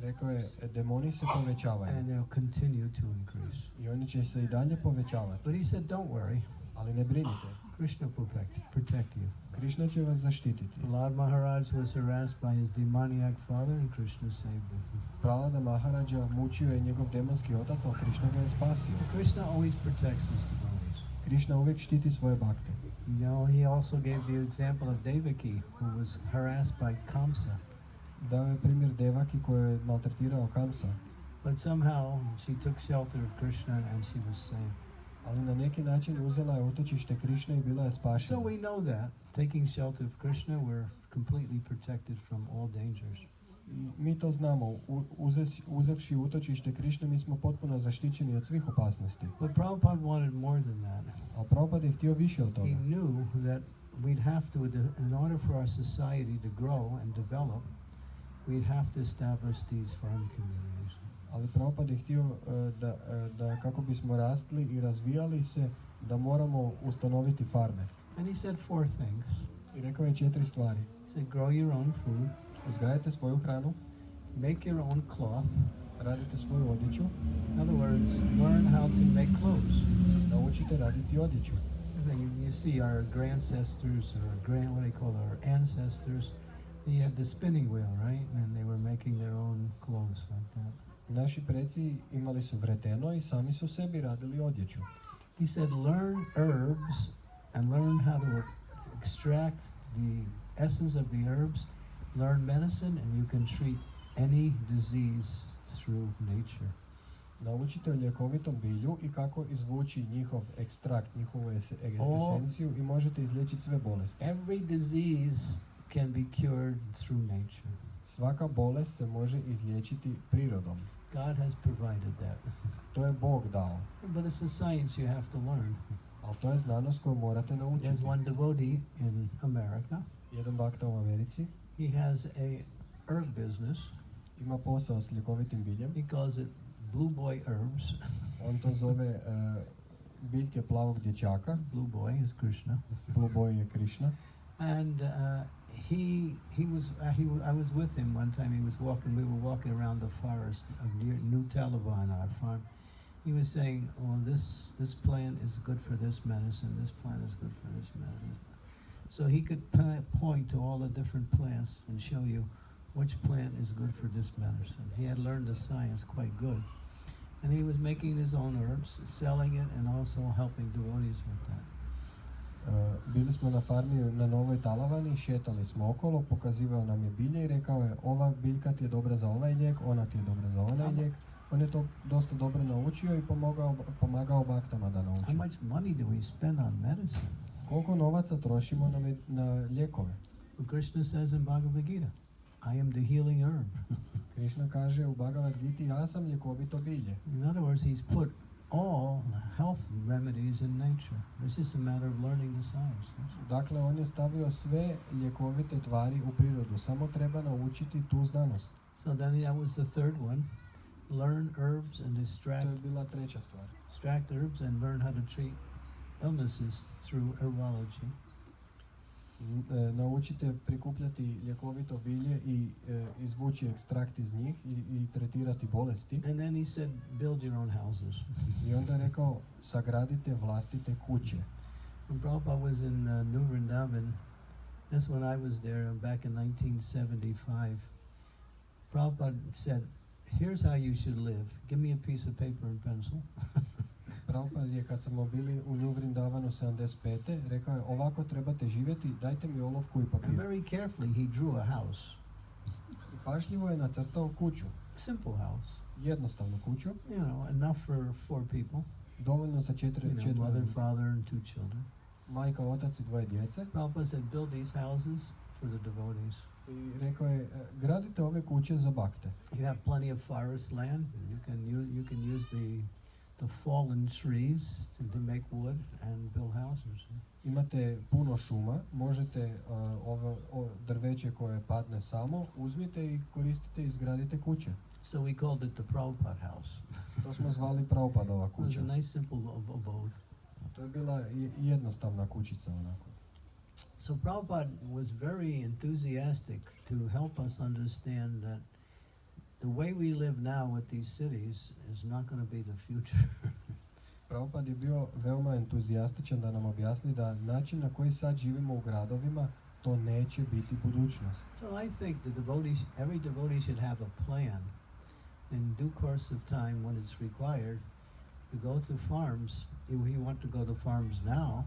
Rekao je, demoni se povećavaju. and they'll continue to increase. I oni će se i dalje povećavati. But he said, don't worry, Ali ne brinite. Krishna will protect you. Krišna će vas zaštititi. Prahlad Maharaj was harassed by his demoniac father and Krishna saved him. Prahlada Maharađa mučio je njegov demonski otac, ali Krišna ga je spasio. Krishna always protects his devotees. Krišna uvijek štiti svoje bakte. You know, he also gave the example of Devaki, who was harassed by Kamsa. Dao je primjer Devaki koju je maltretirao Kamsa. But somehow she took shelter of Krishna and she was saved. Ali na neki način uzela je utočište Krišne i bila je So spašena. we know that, taking shelter of Krishna, we're completely protected from all dangers. I mi to znamo. Uzevši utočište Krišne, mi smo potpuno zaštićeni od svih opasnosti. But Prabhupada wanted more than that. A Prabhupada je htio više od He toga. knew that we'd have to, in order for our society to grow and develop, we'd have to establish these farm communities. Ali Prabhupada je htio da kako bismo rastli i razvijali se, da moramo ustanoviti farme. And he said 4 things. I rekao je 4 stvari. He said, grow your own food, Uzgajajte svoju hranu, make your own cloth. radite svoju odjeću, In other words, learn how to make clothes. naučite raditi odjeću. You see our grandcestors, or what do you call our ancestors, they had the spinning wheel, right? And they were making their own clothes like that. Naši preci imali su vreteno i sami su sebi radili odjeću. He said, learn herbs and learn how to extract the essence of the herbs, learn medicine, and you can treat any disease through nature. Naučite o ljekovitom bilju i kako izvući njihov ekstrakt, njihovu esenciju i možete izliječiti sve bolesti. Every disease can be cured through nature. Svaka bolest se može izliječiti prirodom. God has provided that. To je Bog dao. But it's a science you have to learn. Ali to je znanost koju morate naučiti. There's one devotee in America. Jedan bakta u Americi He has a herb business. ima posao s ljekovitim biljem. He calls it Blue Boy Herbs. On to zove biljke plavog dječaka. Blue Boy is Krishna. Blue Boy je Krishna. And I was with him one time. We were walking around the forest of near New Taliban, our farm. He was saying, "Oh, this plant is good for this medicine. This plant is good for this medicine." So he could point to all the different plants and show you which plant is good for this medicine. He had learned the science quite good, and he was making his own herbs, selling it, and also helping devotees with that. Bili smo na farmi na Novoj Talavani, šetali smo okolo, pokazivao nam je bilje i rekao je, ova biljka ti je dobra za ovaj lijek, ona ti je dobra za onaj lijek. On je to dosta dobro naučio i pomagao baktama da nauči. How much money do we spend on medicine? Koliko novaca trošimo na lijekove? Krishna says in Bhagavad Gita, I am the healing herb. Krishna kaže u Bhagavad Giti, ja sam ljekovito bilje. In other words, he's put all health remedies in nature. It's just a matter of learning the science. Dakle, on je stavio sve ljekovite tvari u prirodu, samo treba naučiti tu znanost. So then that was the third one. Learn herbs and To je bila treća stvar. extract herbs and learn how to treat illnesses through herbology. Naučite prikupljati ljekovito bilje i izvući ekstrakt iz njih i tretirati bolesti. And then he said, build your own houses. I onda je rekao, sagradite vlastite kuće. When Prabhupada was in New Vrindavan, that's when I was there back in 1975. Prabhupada said, here's how you should live. Give me a piece of paper and pencil. Prabhupada je, kad smo bili u New Vrindavanu 75. rekao je, ovako trebate živjeti, dajte mi olovku i papir. And very carefully he drew a house. I pažljivo je nacrtao kuću. Simple house. Jednostavnu kuću. You know, enough for 4 people. Dovoljno sa četiri mother, father, and 2 children. Majka, otac i 2 djece. Prabhupada said, build these houses for the devotees. I rekao je, gradite ove kuće za bakte. You have plenty of forest land. You can use the fallen trees to make wood and build houses. Imate puno šuma, možete ovo drveće koje padne samo, uzmite i koristite i izgradite kuće. So we called it the Prabhupada house. To smo zvali Prabhupadova It was kuća. a nice simple abode. To je bila jednostavna kućica onako. So Prabhupada was very enthusiastic to help us understand that the way we live now with these cities is not going to be the future. Prabhupada je bio veoma entuzijastičan da nam objasni da način na koji sad živimo u gradovima, to neće biti budućnost. So I think every devotee should have a plan in due course of time when it's required to go to farms. If you want to go to farms now,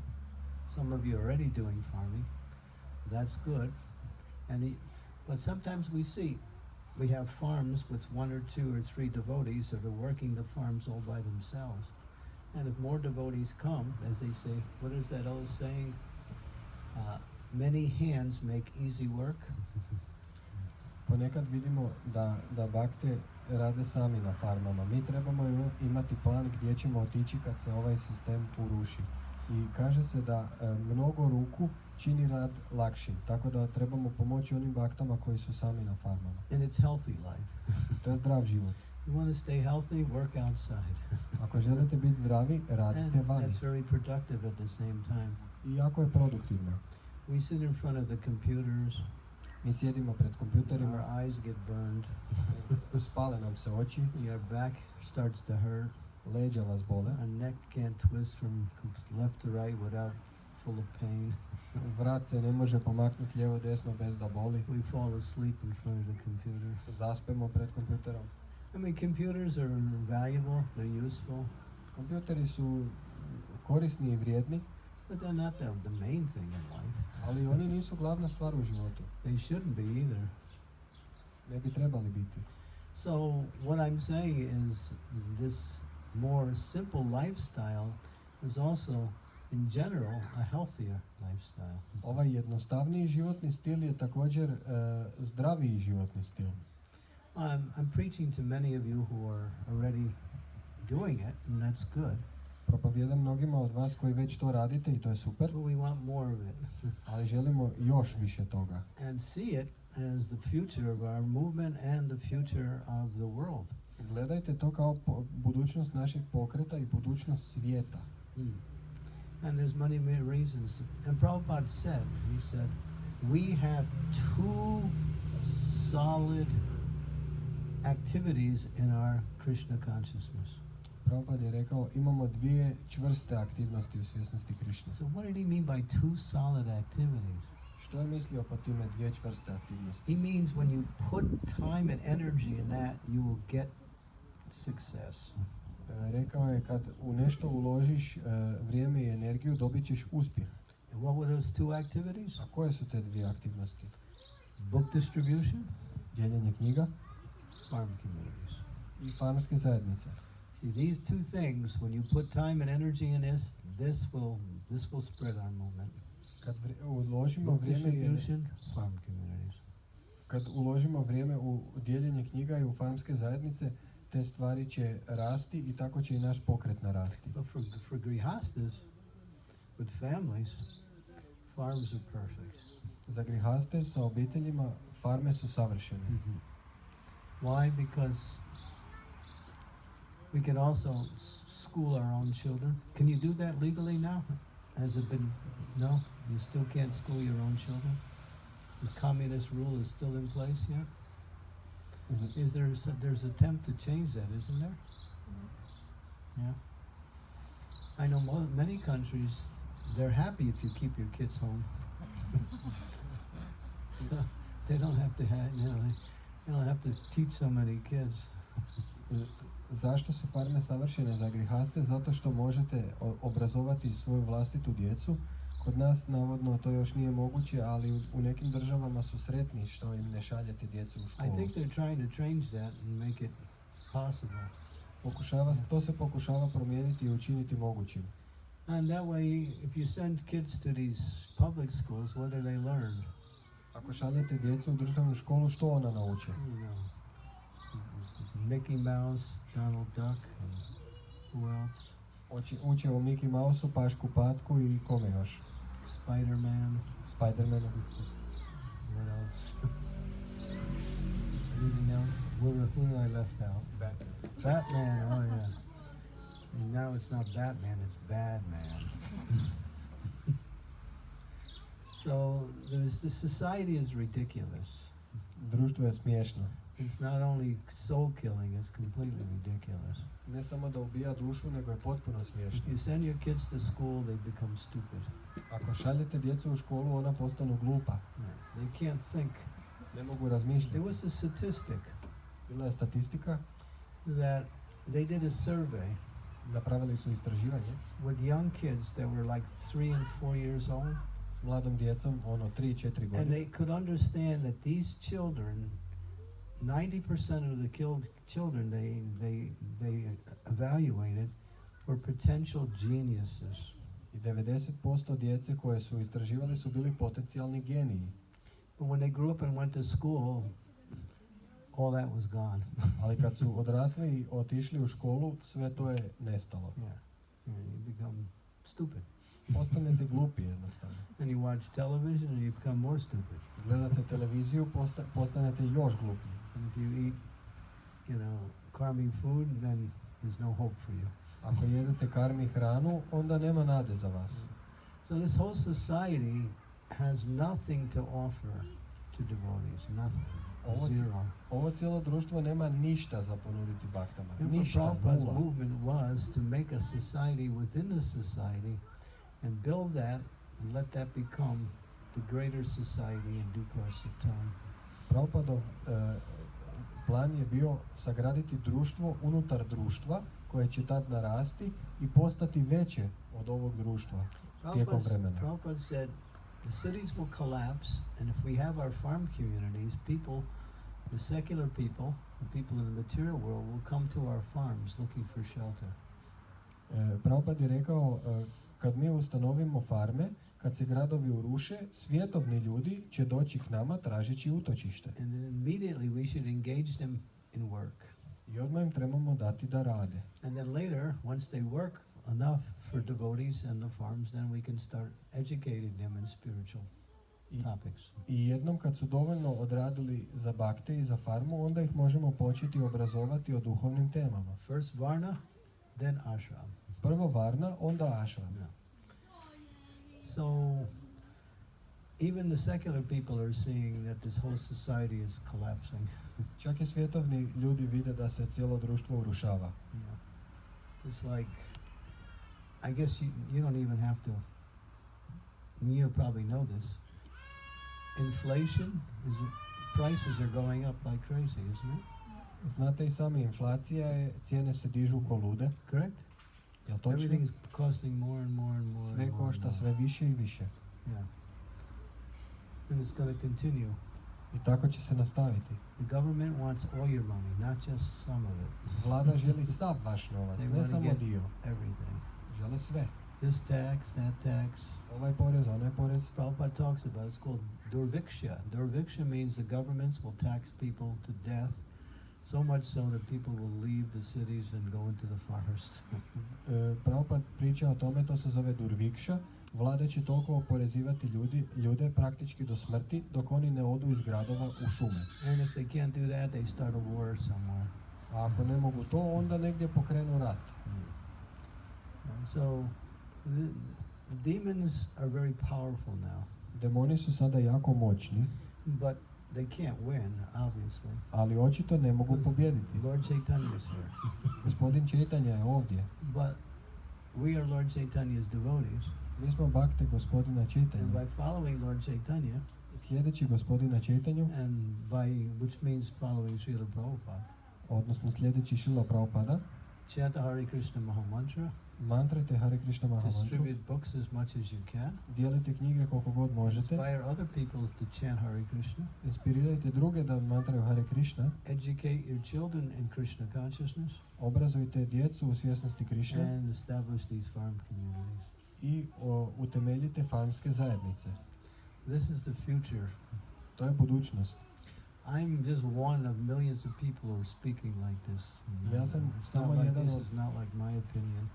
some of you are already doing farming. That's good. But sometimes we have farms with 1 or 2 or 3 devotees that are working the farms all by themselves. And if more devotees come, as they say, what is that old saying? Many hands make easy work. Ponekad vidimo da bakte rade sami na farmama. Mi trebamo imati plan gdje ćemo otići kad se ovaj sistem uruši. I kaže se da mnogo ruku čini rad lakšim, tako da trebamo pomoći onim baktama koji su sami na farmama. And it's healthy life. To je zdrav život. You want to stay healthy, work outside. Ako želite biti zdravi, radite And vani. that's very productive at the same time. I jako je produktivno. We sit in front of the computers. Mi sjedimo pred kompjuterima, Our eyes get burned. spale nam se oči, Your back starts to hurt. leđa vas bole, Our neck can't twist from left to right without full of pain. vrat se ne može pomaknuti lijevo desno bez da boli, We fall asleep in front of the computer. zaspemo pred kompjuterom. I mean, computers are valuable, they're useful, Kompjuteri su korisni i vrijedni, but they're not the main thing in life. ali oni nisu glavna stvar u životu. They shouldn't be either. Ne bi trebali biti. So what I'm saying is this more simple lifestyle is also, in general, a healthier lifestyle. Ovaj jednostavniji životni stil je također zdraviji životni stil. I'm preaching to many of you who are already doing it, and that's good. Propovijedam mnogima od vas koji već to radite i to je super, But we want more of it ali želimo još više toga. and see it as the future of our movement and the future of the world. Gledajte to kao budućnost našeg pokreta i budućnost svijeta. And there's many reasons. And Prabhupada said, he said, we have two solid activities in our Krishna consciousness. Prabhupada je rekao, imamo dvije čvrste aktivnosti u svjesnosti Krišne. So what did he mean by two solid activities? Što je mislio po time dvije čvrste aktivnosti? He means when you put time and energy in that, you will get success. Rekao je, kad u nešto uložiš vrijeme i energiju, dobit ćeš uspjeh. And what were those two activities? A koje su te dvije aktivnosti? Book distribution, Dijeljenje knjiga farm communities. i farmerske zajednice. See, these two things, when you put time and energy in this will spread our movement. Kad uložimo Book vrijeme i distribution, farm communities. kad uložimo vrijeme u dijeljenje knjiga i u farmske zajednice, te stvari će rasti i tako će i naš pokret narasti. But for grihastas, with families, farms are perfect. Za grihaste sa obiteljima farme su savršene. Why? Because we can also school our own children. Can you do that legally now? Has it been, no? You still can't school your own children? The communist rule is still in place yet? There's attempt to change that, isn't there? Yeah. I know many countries, they're happy if you keep your kids home. So they don't have to they don't have to teach so many kids. Zašto su farme savršene za grihaste? Zato što možete obrazovati svoju vlastitu djecu. Kod nas navodno to još nije moguće, ali u nekim državama su sretni što im ne šaljete djecu u školu. I think they're trying to change that and make it possible. To se pokušava promijeniti i učiniti mogućim. And that way, if you send kids to these public schools, what do they learn? Ako šaljete djecu u državnu školu, što ona nauče? You know, Mickey Mouse, Donald Duck, and who else? Uče o Mickey Mouseu, Pašku Patku i kome još? Spider-Man. Spider-Manu. What else? Anything else? Who did I left out? Batman. Batman, oh yeah. And now it's not Batman, it's Badman. So the society is ridiculous. Društvo je smiješno. It's not only soul killing, it's completely ridiculous. Ne samo da ubija dušu, nego je potpuno smiješno. If you send your kids to school, they become stupid. Ako šaljete djecu u školu, ona postanu glupa. They can't think. Ne mogu razmišljati. There was a statistic Bila je statistika, that they did a survey napravili su istraživanje with young kids that were like 3 and 4 years old. s mladom djecom, 3-4 And godine. they could understand that these children, 90% of the children they evaluated were potential geniuses. I 90% djece koje su istraživali su bili potencijalni geniji. But when they grew up and went to school, all that was gone. Ali kad su odrasli i otišli u školu, sve to je nestalo. Yeah, you become stupid. postanete glupi jednostavno. And you watch television and you become more stupid. Gledate televiziju, postanete još gluplji. And if you eat, karmi food, then there's no hope for you. Ako jedete karmi hranu, onda nema nade za vas. So this whole society has nothing to offer to devotees, nothing. Zero. Ovo cijelo društvo nema ništa za ponuditi baktama. Therefore, Ništa, Prabhupada's nula. movement was to make a society within the society and build that and let that become the greater society in due course of time. Prabhupadov plan je bio sagraditi društvo unutar društva koje će tad narasti i postati veće od ovog društva tijekom vremena. Prabhupada said, the cities will collapse, and if we have our farm communities, the secular people, the people in the material world will come to our farms looking for shelter. Prabhupada je rekao, kad mi ustanovimo farme, kad se gradovi uruše, svjetovni ljudi će doći k nama tražeći utočište. And then immediately we should engage them in work. I odmah im trebamo dati da rade. And then later, once they work enough for devotees and the farms, then we can start educating them in spiritual topics. I jednom kad su dovoljno odradili za bakte i za farmu, onda ih možemo početi obrazovati o duhovnim temama. First varna, then ashram. Prvo varna, onda ashram. Yeah. So, even the secular people are seeing that this whole society is collapsing. Čak i svjetovni ljudi vide da se cijelo društvo urušava. Yeah. It's like, I guess you don't even have to, you probably know this. Inflation prices are going up like crazy, isn't it? Znate i sami, inflacija je, cijene se dižu ko lude. Correct? Jel točno? Everything is costing more and more and more. Sve košta sve više i više. Yeah. And it's going to continue. I tako će se nastaviti. The government wants all your money, not just some of it. Vlada želi sav vaš novac, They ne want to samo get dio. everything. Žele sve. This tax, that tax. Ovaj porez, onaj porez. Prabhupada talks about it's called durviksha. Durviksha means the governments will tax people to death, so much so that people will leave the cities and go into the forest. Prabhupada priča o tome, to se zove durvikša. Vlada će toliko oporezivati ljude praktički do smrti dok oni ne odu iz gradova u šume. And if they can't do that, they start a war somewhere. A ako ne mogu to, onda negdje pokrenu rat. And so the demons are very powerful now. Demoni su sada jako moćni, But they can't win, obviously. ali očito ne mogu pobijediti. Lord Chaitanya is here. Gospodin Chaitanya je ovdje. But we are Lord Chaitanya's devotees. Mi smo bakte gospodina And Chaitanya. by following Lord Chaitanya, Sljedeći gospodina Chaitanyu, and which means following Srila Prabhupada, odnosno sljedeći Šrila Prabhupada, chant the Hare Krishna Mahamantra, mantrajte Hare Krishna Mahamantru, distribute books as much as you can, dijelite knjige koliko god možete, inspire other people to chant Hare Krishna, inspirirajte druge da mantraju Hare Krishna, educate your children in Krishna consciousness, obrazujte djecu u svjesnosti Krishna and establish these farm communities. i utemeljite farmske zajednice. This is the future. To je budućnost. I'm just one of millions of people who are speaking like this. Ja sam It's samo not like, jedan this od- is not like my opinion.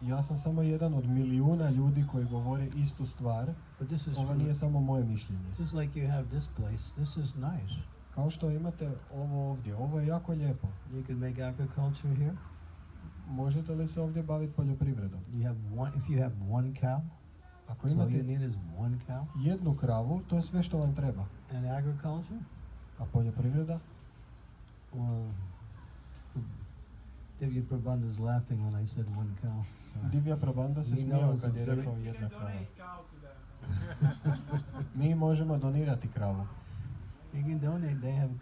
Ja sam samo jedan od milijuna ljudi koji govore istu stvar. But this is Ovo nije samo moje mišljenje. just like you have this place. This is nice. Kao što imate ovo ovdje, ovo je jako lijepo. You can make agriculture here. Možete li se ovdje baviti poljoprivredom? If you have one cow, Ako so all you imate need is one cow. jednu kravu, to je sve što vam treba. And agriculture, A poljoprivreda? well, Divya Prabandha is laughing when I said one cow. So Divya Prabanda se He smijao knows kad je it's very- rekao jedna krava. Mi možemo donirati kravu. you can donate. They have,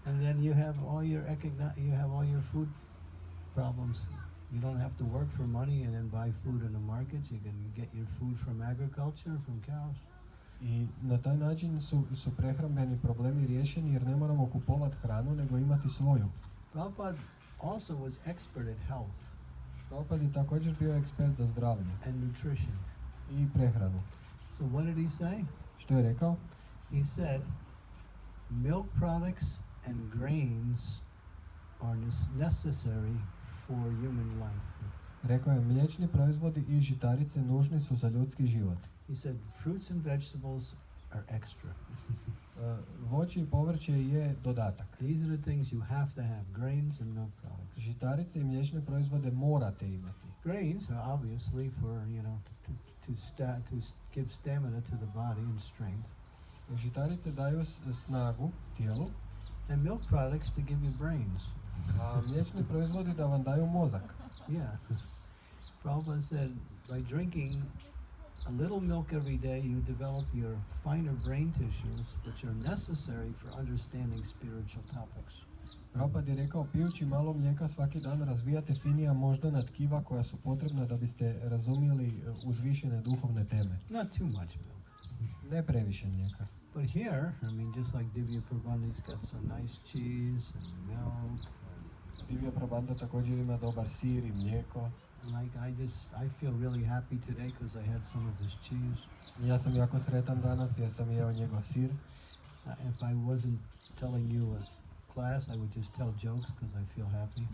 and then you have all your food problems. You don't have to work for money and then buy food in the markets. You can get your food from agriculture, from cows. I na taj način su prehrambeni problemi riješeni jer ne moramo kupovati hranu nego imati svoju. Prabhupada also was expert at health Prabhupada je također bio ekspert za zdravlje and nutrition. i prehranu. So what did he say? Što je rekao? He said, milk products and grains are necessary for human life. Rekao je, mliječni proizvodi i žitarice nužni su za ljudski život. He said, fruits and vegetables are extra. Voće i povrće je dodatak. These are the things you have to have, grains and milk products. Žitarice i mliječne proizvode morate imati. Grains are obviously for, to give stamina to the body and strength. Žitarice daju snagu tijelu, And milk products to give you brains. a mliječni proizvodi da vam daju mozak. Yeah. Prabhupada said, by drinking a little milk every day, you develop your finer brain tissues, which are necessary for understanding spiritual topics. Prabhupada je rekao, pijući malo mlijeka svaki dan razvijate finija moždana tkiva koja su potrebna da biste razumjeli uzvišene duhovne teme. Not too much milk. Ne previše mlijeka. But here, just like Divya Prabhupada, he's got some nice cheese and milk. Divya Prabhupada također ima dobar sir i mlijeko. Like I feel really happy today because I had some of his cheese. Ja sam jako sretan danas jer sam jeo njegov sir. If I wasn't telling you a class, I would just tell jokes because I feel happy.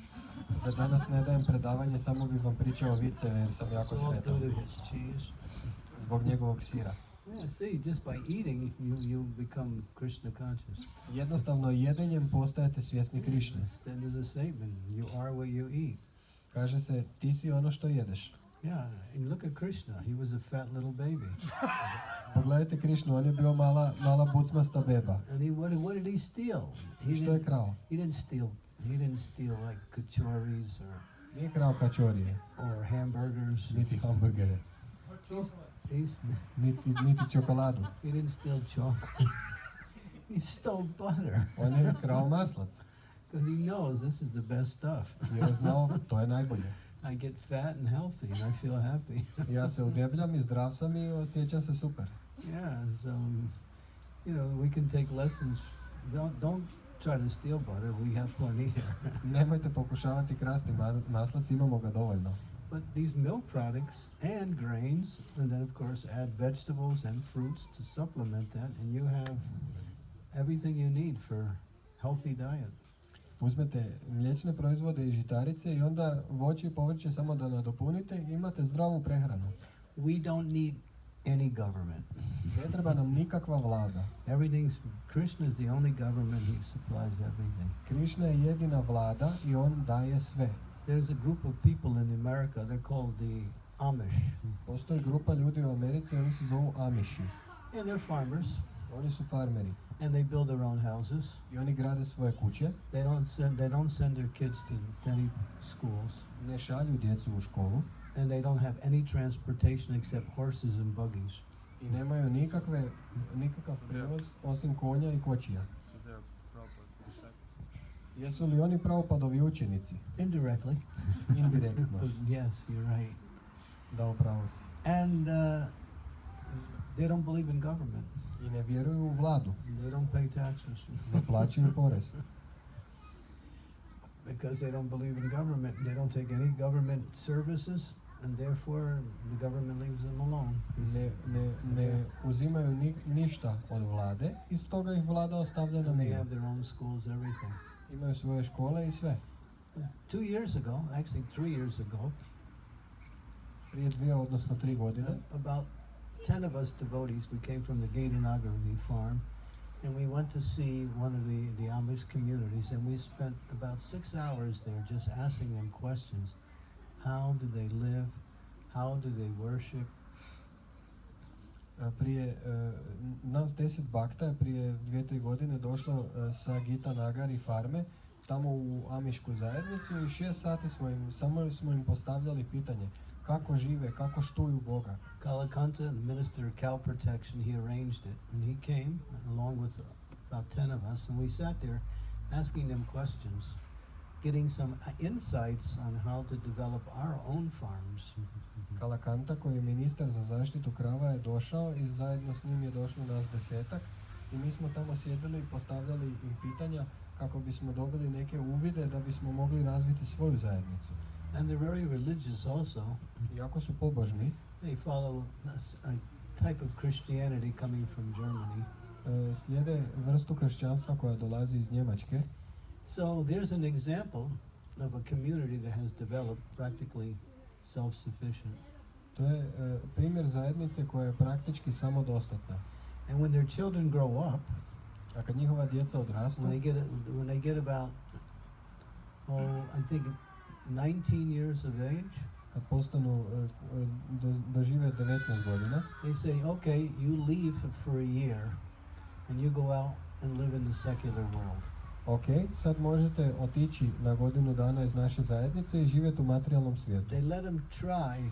Da danas ne dajem predavanje, samo bih vam pričao viceve jer sam jako sretan. Due to his cheese. Zbog njegovog sira. Yeah, see, just by eating, you become Krishna conscious. Jednostavno jedenjem postajete svjesni Krišne. Then there's a statement, you are what you eat. Kaže se, ti si ono što jedeš. Yeah, and look at Krishna, he was a fat little baby. Pogledajte Krišnu, on je bio mala bucmasta beba. And what did he steal? Što je krao? He didn't steal like kachoris Nije krao kačorije, or hamburgers. niti hamburgere, niti čokoladu. He didn't steal chocolate. He stole butter. On je krao maslac, Because he knows this is the best stuff. jer je znao, to je najbolje. I get fat and healthy and I feel happy. Ja se udebljam i zdrav sam i osjećam se super. Yeah, so, we can take lessons. Don't try to steal butter. We have plenty here. Nemojte pokušavati krasti maslac, imamo ga dovoljno. But these milk products and grains, and then of course add vegetables and fruits to supplement that, and you have everything you need for healthy diet. Uzmete mliječne proizvode i žitarice i onda voće i povrće samo da nadopunite i imate zdravu prehranu. We don't need any government. Ne treba nam nikakva vlada. Krishna is the only government, he supplies everything. Krišna je jedina vlada i on daje sve. There's a group of people in America, they're called the Amish. Postoji grupa ljudi u Americi, oni se zovu Amiši. And they're farmers. Oni su farmeri. And they build their own houses. I oni grade svoje kuće. They don't send their kids to any schools. Ne šalju djecu u školu. And they don't have any transportation except horses and buggies. I nemaju nikakav prijevoz osim konja i kočija. Jesu li oni Prabhupadovi učenici? Indirectly. Indirektno. But yes, you're right. Da, upravo si. And they don't believe in government. I ne vjeruju u vladu. They don't pay taxes. Ne plaćaju porez. Because they don't believe in government, they don't take any government services, and therefore the government leaves them alone. Ne uzimaju ništa od vlade i stoga ih vlada ostavlja na And they miru. have their own schools, everything. Imaju svoje škole i sve. 2 years ago, actually 3 years ago, Prije 2 odnosno 3 godine, about 10 of us devotees, we came from the Gadanagari farm, and we went to see one of the Amish communities, and we spent about 6 hours there just asking them questions. How do they live? How do they worship? prije nas 10 bakta je prije 2-3 godine došlo sa Gita Nagari farme tamo u Amišku zajednicu i 6 sati smo im postavljali pitanje kako žive, kako štuju Boga. Kalakanta, the minister of cow protection, he arranged it, and he came along with about 10 of us, and we sat there asking them questions, getting some insights on how to develop our own farms. Kalakanta, koji je ministar za zaštitu krava, je došao i zajedno s njim je došlo nas 10-ak i mi smo tamo sjedili i postavljali im pitanja kako bismo dobili neke uvide da bismo mogli razviti svoju zajednicu. And they're very religious also. Iako su pobožni, They follow a type of Christianity coming from Germany. Slijede vrstu kršćanstva koja dolazi iz Njemačke. So there's an example of a community that has developed practically self-sufficient. To je primjer zajednice koja je praktički samodostatna. And when their children grow up, A kad njihova djeca odrastu, when they get about, I think 19 years of age, kad postanu, dožive 19 godina, they say, okay, you leave for a year and you go out and live in the secular world. ok, sad možete otići na godinu dana iz naše zajednice i živjeti u materijalnom svijetu. They let them try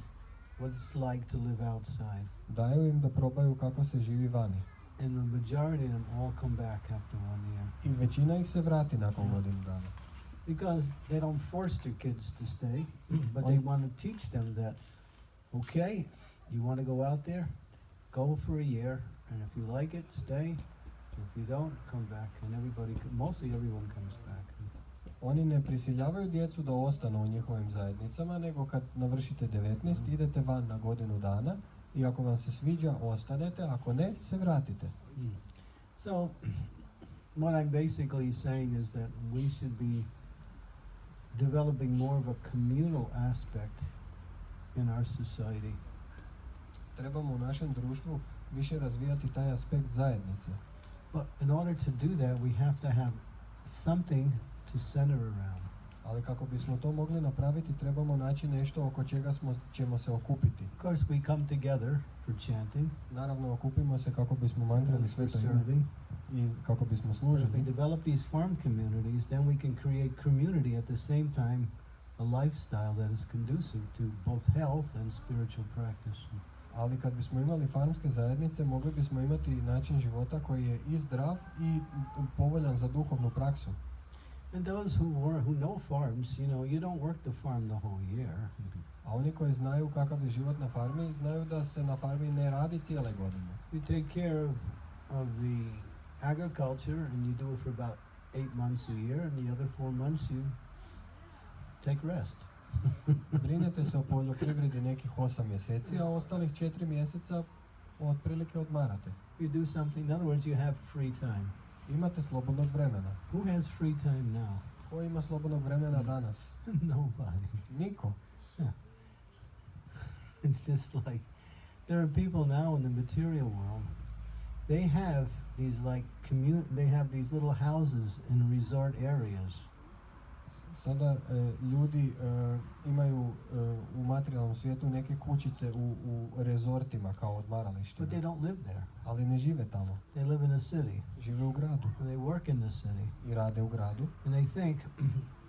what it's like to live outside. Daju im da probaju kako se živi vani. And the majority of them all come back after 1 year. I većina ih se vrati nakon godinu dana. Because they don't force their kids to stay, but they want to teach them that, okay, you want to go out there, go for a year, and if you like it, stay. If you don't, come back. And mostly everyone comes back. Oni ne prisiljavaju djecu da ostanu u njihovim zajednicama, nego kad navršite 19, idete van na godinu dana i ako vam se sviđa, ostanete, ako ne, se vratite. So, what I'm basically saying is that we should be developing more of a communal aspect in our society. Trebamo u našem društvu više razvijati taj aspekt zajednice. But in order to do that, we have to have something to center around. Ali kako bismo to mogli napraviti, trebamo naći nešto oko čega ćemo se okupiti. Of course, we come together for chanting. Naravno, okupimo se kako bismo mantrali sveto ime i kako bismo If we služili. develop these farm communities, then we can create community at the same time, a lifestyle that is conducive to both health and spiritual practice. Ali kad bismo imali farmske zajednice, mogli bismo imati način života koji je i zdrav i povoljan za duhovnu praksu. And those who know farms, you don't work the farm the whole year. A oni koji znaju kakav je život na farmi, znaju da se na farmi ne radi cijele godine. You take care of the agriculture and you do it for about 8 months a year, and the other 4 months you take rest. Brinete se o poljoprivredi nekih 8 mjeseci, a ostalih 4 mjeseca otprilike odmarate. You do something, in other words, you have free time. Imate slobodnog vremena. Who has free time now? Ko ima slobodnog vremena danas? Nobody. Niko. It's just like, there are people now in the material world, they have these they have these little houses in resort areas. Sada ljudi imaju u materijalnom svijetu neke kućice u rezortima kao odmaralištima. But they don't live there. Ali ne žive tamo. They live in a city. Žive u gradu. And they work in the city. I rade u gradu. And they think,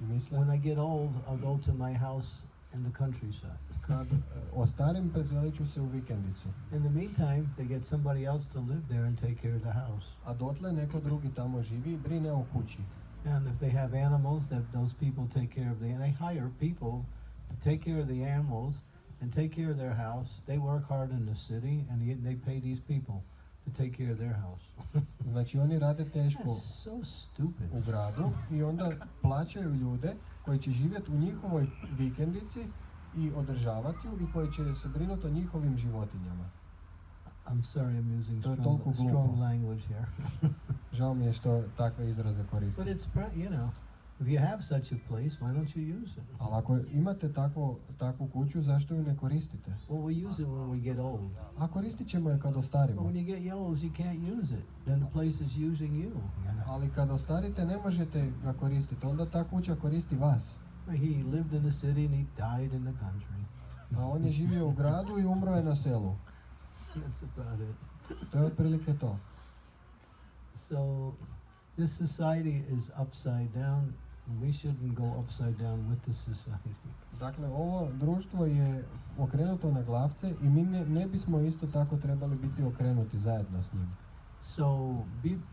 I misle, when I get old, I'll go to my house in the countryside. Kad ostarim, preselit ću se u vikendicu. In the meantime, they get somebody else to live there and take care of the house. A dotle neko drugi tamo živi i brine o kući. And if they have animals, those people take care of and they hire people to take care of the animals and take care of their house. They work hard in the city and they pay these people to take care of their house. Znači oni rade teško That's so stupid. u gradu i onda plaćaju ljude koji će živjeti u njihovoj vikendici i održavati ju i koji će se brinuti o njihovim životinjama. I'm sorry I'm using To je strong toliko glupo. language here. Žao mi je što takve izraze koristim. But it's, if you have such a place, why don't you use it? Ali ako imate takvu kuću, zašto ju ne koristite? Well, we use it when we get old. A koristit ćemo je kad But ostarimo. when you get old, you can't use it. Then the place is using you. Ali kad ostarite ne možete ga koristiti, onda ta kuća koristi vas. He lived in the city and he died in the country. A on je živio u gradu i umro je na selu. That's about it. To je otprilike to. So, this society is upside down. We shouldn't go upside down with the society. Dakle, ovo društvo je okrenuto na glavce i mi ne bismo isto tako trebali biti okrenuti zajedno s njim. So,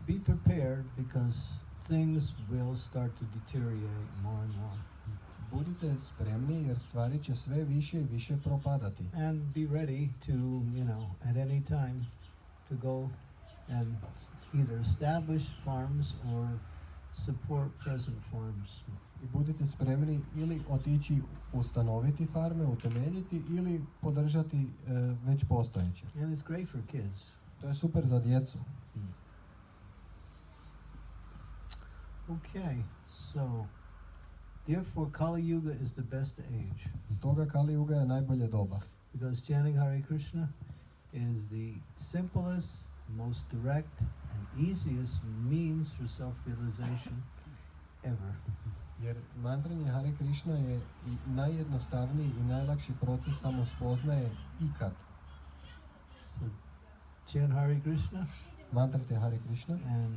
be prepared because things will start to deteriorate more and more. Budite spremni jer stvari će sve više i više propadati. And be ready to, at any time to go and either establish farms or support present farms. I budite spremni ili otići ustanoviti farme, utemeljiti ili podržati već postojeće. And it's great for kids. To je super za djecu. Okay, so Therefore, Kali Yuga is the best age. Stoga Kali Yuga je najbolje doba. Because chanting Hare Krishna is the simplest, most direct, and easiest means for self-realization ever. Jer mantranje Hare Krishna je i najjednostavniji i najlakši proces samospoznaje ikad. So, chant Hare Krishna Mantrate Hare Krishna and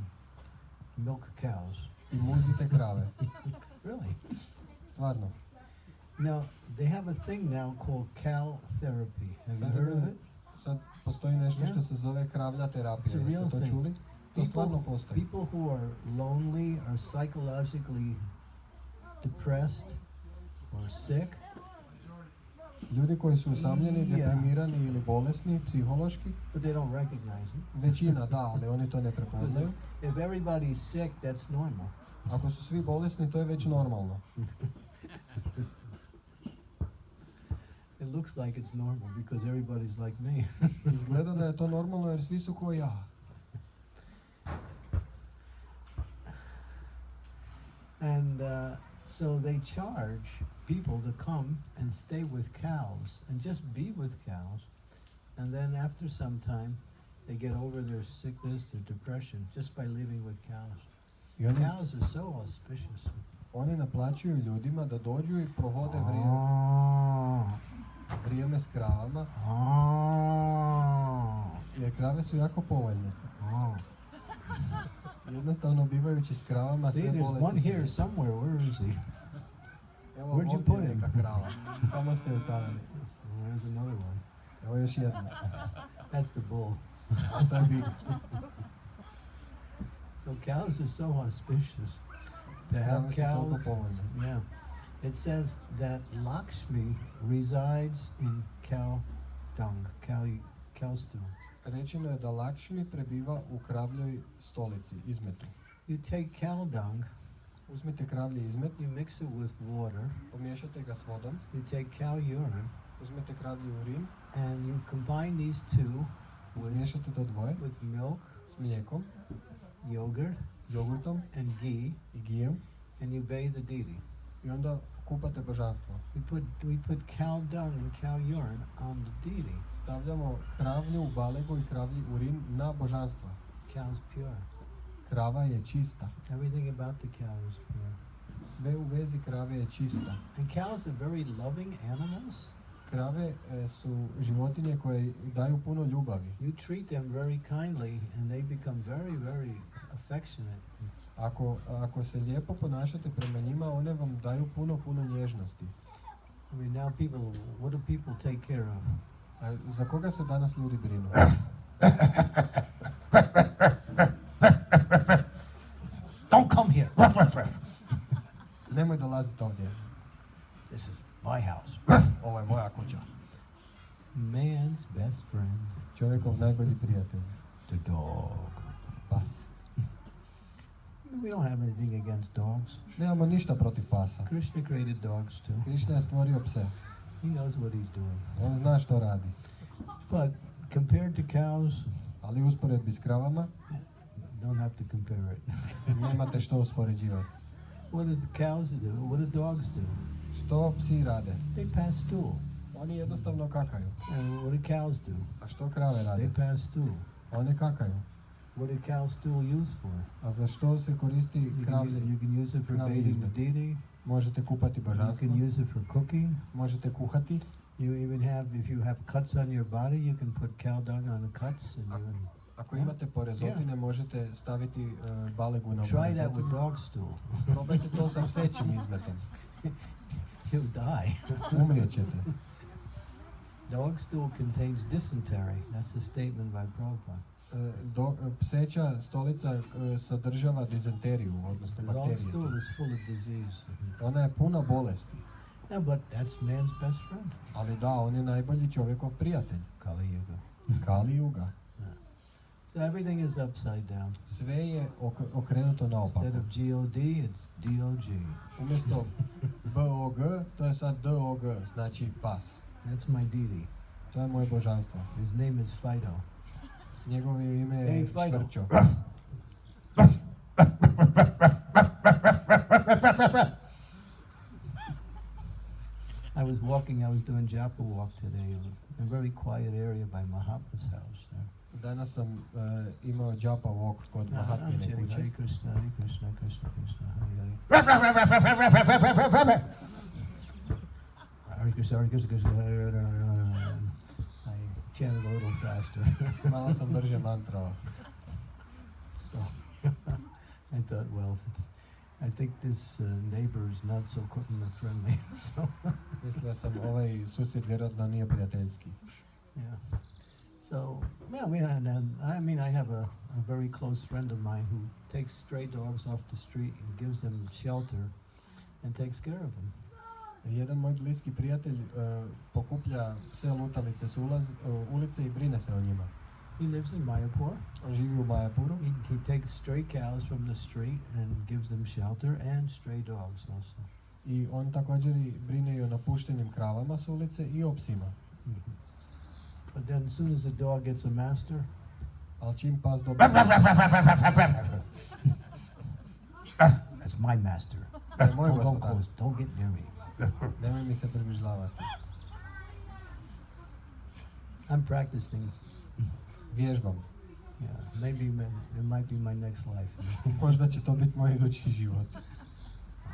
milk cows. i muzite krave. Really? Stvarno. Now, they have a thing now called cow therapy. Have you heard of it? Sad postoji nešto što se zove kravlja terapija. It's a real Jeste to thing. čuli? To stvarno postoji. People who are lonely or psychologically depressed or sick, Ljudi koji su usamljeni, deprimirani ili bolesni, psihološki, but they don't recognize it. većina da, ali oni to ne Because prepoznaju. if everybody's sick, that's normal. Ako su svi bolesni, to je već normalno. It looks like it's normal because everybody's like me. Izgleda da je to normalno jer svi su ko ja. And so they charge people to come and stay with cows and just be with cows. And then after some time, they get over their sickness, their depression, just by living with cows. I oni, Cows are so auspicious. oni naplaćuju ljudima da dođu i provode vrijeme s kravama, jer krave su jako povoljne. Jednostavno bivajući s kravama See, sve there's one bolesti here se... somewhere. Where is he? Evo, Where'd you ovdje put je him? neka krava. Kamo ste je stavili? There's another one. Evo još jedna. That's the bull. A to je big. So cows are so auspicious. To have Krave su toliko cows, povoljne. yeah. It says that Lakshmi resides in cow dung, cow stool. Rečeno je da Lakshmi prebiva u kravljoj stolici, izmetu. You take cow dung, Uzmite kravlji izmet, you mix it with water, pomiješate ga s vodom, you take cow urine, uzmete kravlji urin, and you combine these two izmiješate to dvoje with milk, s mlijekom, yogurt, jogurtom and ghee, i gijem and you bathe the deity. i onda kupate božanstvo. We put cow dung and cow urine on the deity. Stavljamo kravlju, balegu i kravlji urin na božanstva. Cow's pure. Krava je čista. Everything about the cow is pure. Sve u vezi krave je čisto. And cows are very loving animals. Krave su životinje koje daju puno ljubavi. You treat them very kindly and they become very, very affectionate. Ako se lijepo ponašate prema njima, one vam daju puno nježnosti. I mean, now what do people take care of? A za koga se danas ljudi brinu? Don't come here. Nemoj dolaziti ovdje. This is my house. Ovo je moja kuća. Man's best friend, Čovjekov najbolji prijatelj. the dog. Pas. We don't have anything against dogs. Nemamo ništa protiv pasa. Krishna created dogs too. Krišna je stvorio pse. He knows what he's doing. On zna što radi. But compared to cows, Ali usporedbi s kravama don't have to compare it. nemate što uspoređivati. What do the cows do? What do dogs do? Što psi rade? They pass stool. Oni jednostavno kakaju. And what do cows do? A što krave rade? They pass stool. One kakaju. What did cow stool used for? A za što se koristi kravlje? You can use it for Kravlje bathing the izmet. deity. Možete kupati You božanstvo. can use it for cooking. Možete kuhati. You even have, if you have cuts on your body, you can put cow dung on the cuts. And Ako imate porezotine, možete staviti balegu na try that with porezotinu. dog stool. Probajte to sa psećim izmetom. You'll die. Umrijet ćete. Dog stool contains dysentery. That's a statement by Prabhupada. Pseća stolica sadržava dizenteriju, odnosno The dog bakterije. stool is full of disease. Ona je puna bolesti. Yeah, but that's man's best friend. Ali da, on je najbolji čovjekov prijatelj. Kali Yuga. Kali Yuga. So everything is upside down. Sve je okrenuto naopako. Instead of G-O-D, it's D-O-G. Umjesto B-O-G, to je sad D-O-G, znači pas. That's my deity. To je moje božanstvo. His name is Fido. Njegovo ime Hey, je Fido. Švrćo. I was doing japa walk today in a very quiet area by Mahatma's house there. Danas sam imao japa walk kod I'm Mahatmine kidding. kuće. Hare Krishna, Hare Krishna, Krishna Krishna, Hare Hare. Hare Krishna, Hare Krishna, Krishna Hare Hare, Hare Hare. I chanted a little faster. Malo sam brže mantrao. So I thought, well, I think this neighbor is not so friendly. So Mislio sam ovaj susjed vjerojatno nije prijateljski. yeah. So yeah, I have a very close friend of mine who takes stray dogs off the street and gives them shelter and takes care of them. Jedan moj bliski prijatelj pokuplja pse lutalice s ulice i brine se o njima. He lives in Mayapur. On živi u Majapuru. He takes stray cows from the street and gives them shelter and stray dogs also. I on također brine i o napuštenim kravama s ulice i o psima. Mm-hmm. But then as soon as the dog gets a master, Ali čim pas dobije... that's my master. To je moj Don't gospodar. close, don't get near me. Nemoj mi se približavati. I'm practicing. Vježbam. Yeah, maybe it might be my next life. Možda će to biti moj idući život.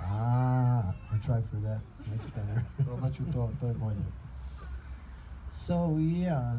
I'll try for that. That's better. Probat ću to je bolje. So yeah,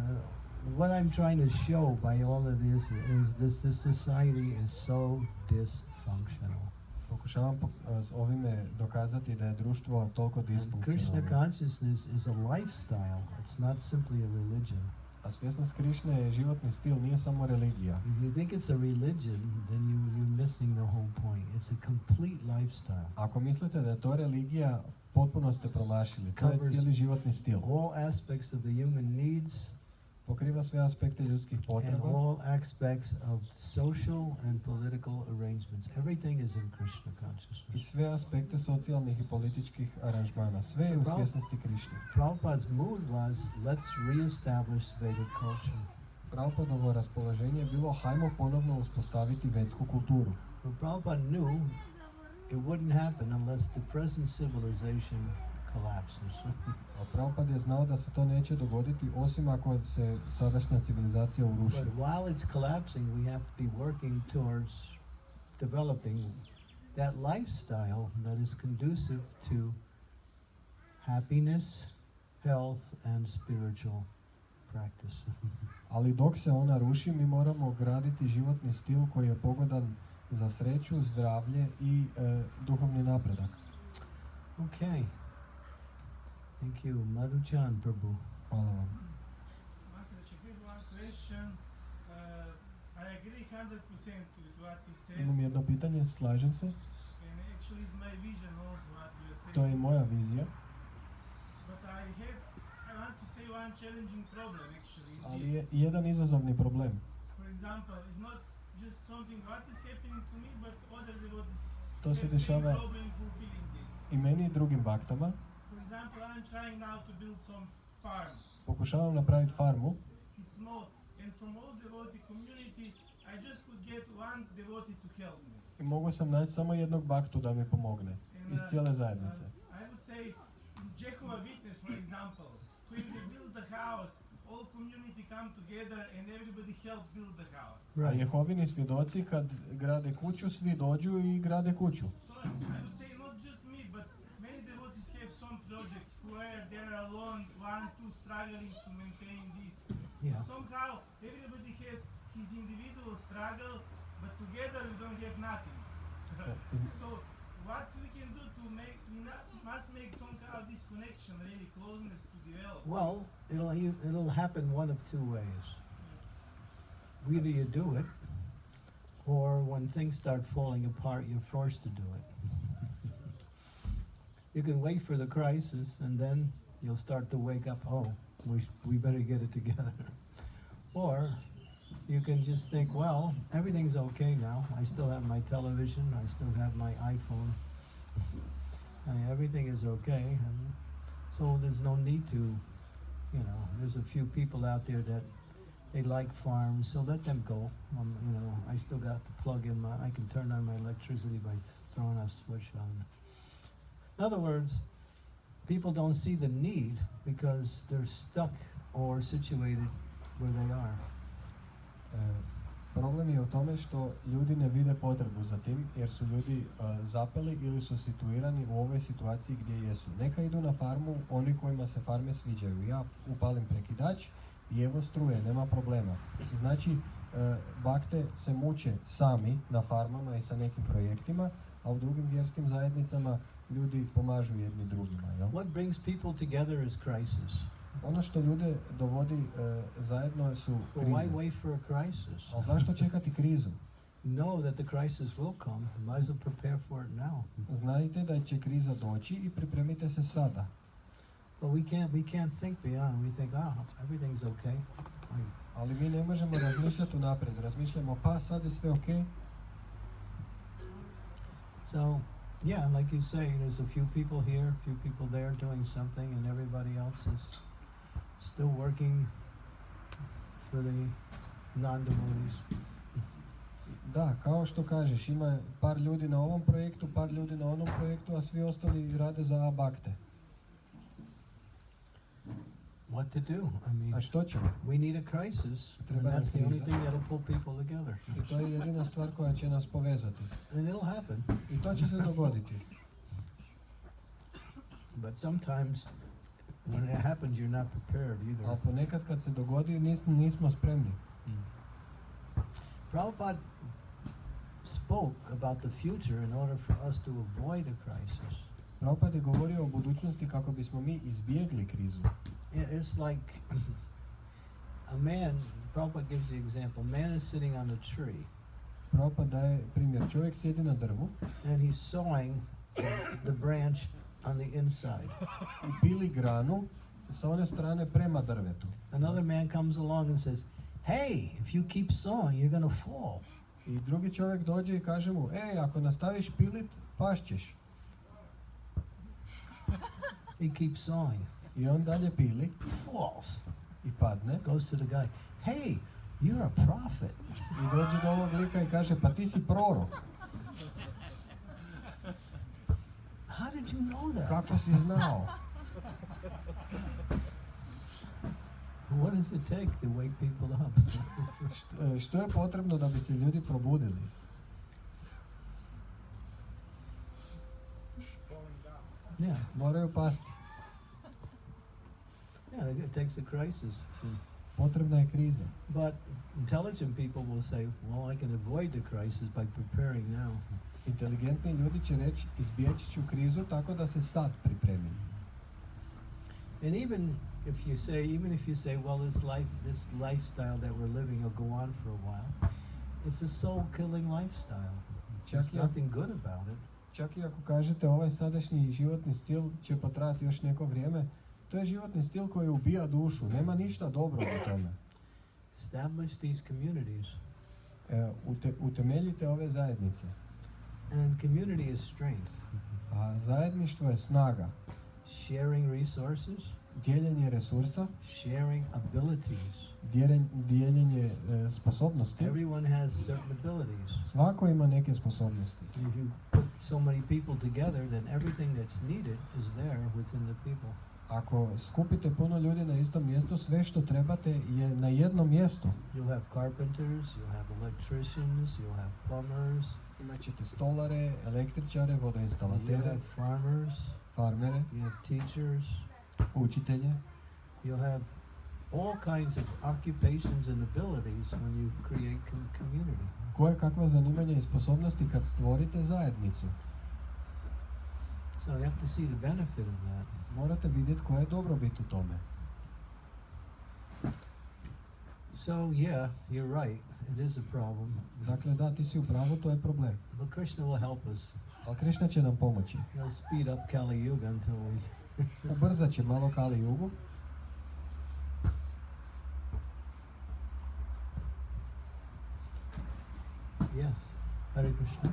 what I'm trying to show by all of this is this society is so dysfunctional. Pokušavam s ovime dokazati da je društvo toliko And Krishna disfunkcionalno. consciousness is a lifestyle. It's not simply a religion. A svjesnost Krišne je životni stil, nije samo religija. If you think it's a religion, then you're missing the whole point. It's a complete lifestyle. Ako mislite da je to religija, potpuno ste promašili. To je Covers cijeli životni stil. all aspects of the human needs Pokriva sve aspekte ljudskih and potreba all aspects of social and political arrangements. Everything is in Krishna i consciousness. sve aspekte socijalnih i političkih aranžmana. Sve je u svjesnosti Krišne. Prabhupada's mood was, let's reestablish Vedic culture. Prabhupadovo raspoloženje je bilo hajmo ponovno uspostaviti vedsku kulturu. But Prabhupada knew it wouldn't happen unless the present civilization collapses. A Prabhupada je znao da se to neće dogoditi osim ako se sadašnja civilizacija uruši. But while it's collapsing, we have to be working towards developing that lifestyle that is conducive to happiness, health, and spiritual practice. Ali dok se ona ruši, mi moramo graditi životni stil koji je pogodan za sreću, zdravlje i duhovni napredak. Okay. Thank you. Madhuchan Prabhu. Hvala vam. Maharaj, here's one question. I agree 100% with what you said, Imam jedno pitanje, slažem se. and actually it's my vision also what you are To je saying. i moja vizija, But I want to say one challenging problem actually. in ali this. je i jedan izazovni problem. For example, it's not just something what is happening to me, but other devotees To have se same dešava problem fulfilling this. i meni i drugim baktama. For example, I'm trying now to build some farm. Pokušavam napraviti farmu It's small, and from all devotee community, I just could get one devotee to help me. i mogu sam naći samo jednog baktu da mi pomogne iz cijele zajednice. I would say, in Jehovah's Witness, for example, when they build the house, all community come together and everybody helps build the house. A Jehovini svjedoci kad grade kuću, svi dođu i grade kuću. So I would say not just me, but many devotees have some projects where they're alone, one, two, struggling to maintain this. Yeah. Somehow everybody has his individual struggle, but together we don't have nothing. So what we can do to make, must make somehow this connection, really closeness to develop. Well, it'll happen one of two ways. Either you do it, or when things start falling apart, you're forced to do it. You can wait for the crisis, and then you'll start to wake up, oh, we better get it together. Or you can just think, well, everything's okay now. I still have my television, I still have my iPhone. Everything is okay, and so there's no need to, there's a few people out there that they like farms, so let them go. I still got to plug in I can turn on my electricity by throwing a switch on. In other words, people don't see the need because they're stuck or situated where they are. Problem je u tome što ljudi ne vide potrebu za tim jer su ljudi zapeli ili su situirani u ovoj situaciji gdje jesu. Neka idu na farmu oni kojima se farme sviđaju. Ja upalim prekidač i evo struje, nema problema. Znači, bakte se muče sami na farmama i sa nekim projektima, a u drugim vjerskim zajednicama ljudi pomažu jedni drugima. Jel? What brings people together is crisis. Ono što ljude dovodi zajedno su But why krize. wait for a crisis? Ali zašto čekati krizu? Know that the crisis will come. Might as well prepare for it now. Znajte da će kriza doći i pripremite se sada. But we can't think beyond. We think, everything's okay. Ali mi ne možemo razmišljati unaprijed. Razmišljamo, pa sad je sve ok. So, yeah, like you say, there's a few people here, a few people there doing something, and everybody else is still working for the non-devotees. Da, kao što kažeš, ima par ljudi na ovom projektu, par ljudi na onom projektu, a svi ostali rade za bakte. What to do? I mean, A što ćemo? we need a crisis, and Treba nam that's the only kriza. thing that'll pull people together. I to je jedina stvar koja će nas povezati. And it'll happen. I to će se dogoditi. But sometimes, when it happens, you're not prepared A either. ponekad kad se dogodi nismo spremni. Prabhupada spoke about the future in order for us to avoid a crisis. Prabhupada je govorio o budućnosti kako bismo mi izbjegli krizu. It's like a man, Prabhupada gives the example, man is sitting on a tree Prabhupada daje primjer. Čovjek sjedi na drvu and he's sawing the branch on the inside. i pili granu sa one strane prema drvetu. Another man comes along and says, hey, if you keep sawing, you're going to fall. I drugi čovjek dođe i kaže mu, ako nastaviš pilit, pašćeš. He keeps sawing, I on dalje pili falls, i padne. goes to the guy, hey, you're a prophet. I dođe do ovog lika i kaže, pa ti si prorok. How did you know that? Kako si znao? What does it take to wake people up? Što je potrebno da bi se ljudi probudili? Yeah, Moraju pasti. yeah, it takes a crisis. Potrebna je kriza. But intelligent people will say, well, I can avoid the crisis by preparing now. Inteligentni ljudi će reći, izbjeći ću krizu tako da se sad pripremim. And even if you say, well, this lifestyle that we're living will go on for a while, it's a soul-killing lifestyle. Čak There's i, nothing good about it. čak i ako kažete ovaj sadašnji životni stil će potrajati još neko vrijeme, to je životni stil koji ubija dušu, nema ništa dobro u tome. Establish these communities. Utemeljite ove zajednice. And community is strength. A zajedništvo je snaga. Sharing resources, Dijeljenje resursa, sharing abilities. dijeljenje sposobnosti. Everyone has certain abilities. Svako ima neke sposobnosti. If you put so many people together, then everything that's needed is there within the people. Ako skupite puno ljudi na istom mjestu, sve što trebate je na jednom mjestu. You'll have carpenters, you'll have electricians, you'll have plumbers, Imaćete stolare, električare, you'll vodoinstalatere, have farmers, farmere, you have teachers, učitelje. you'll have all kinds of occupations and abilities when you create community. Koje kakva zanimanja i sposobnosti kad stvorite zajednicu. So you have to see the benefit of that. Morate vidjeti koja je dobrobit u tome. So yeah, you're right, it is a problem. Dakle, da, ti si u pravu, to je problem. But Krishna will help us. Ali Krišna će nam pomoći. He'll speed up Kali Yuga until we... Ubrzat će malo Kali Jugu. Yes. Hare Krishna.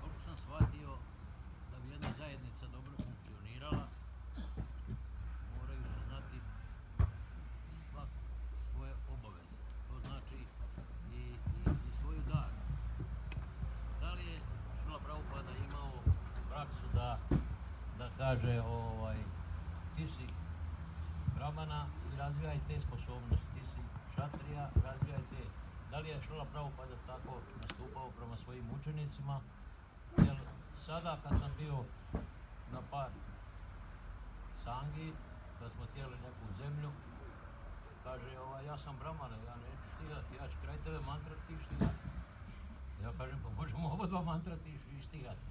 Koliko sam shvatio da bi jedna zajednica dobro funkcionirala, moraju se znati svak svoje obaveze. To znači i svoju daru. Da li je Šrila Prabhupada imao kaže ti si brahmana i razvijaj te sposobnosti, ti si šatrija, razvijaj te. Da li je Šrila Prabhupada tako nastupao prema svojim učenicima? Jer sada kad sam bio na par sangi, kad smo htjeli neku zemlju, kaže ja sam brahmana, ja neću štigati, ja ću kraj tebe mantrati, ti štigati. Ja kažem pa možemo oba dva mantrati i štigati.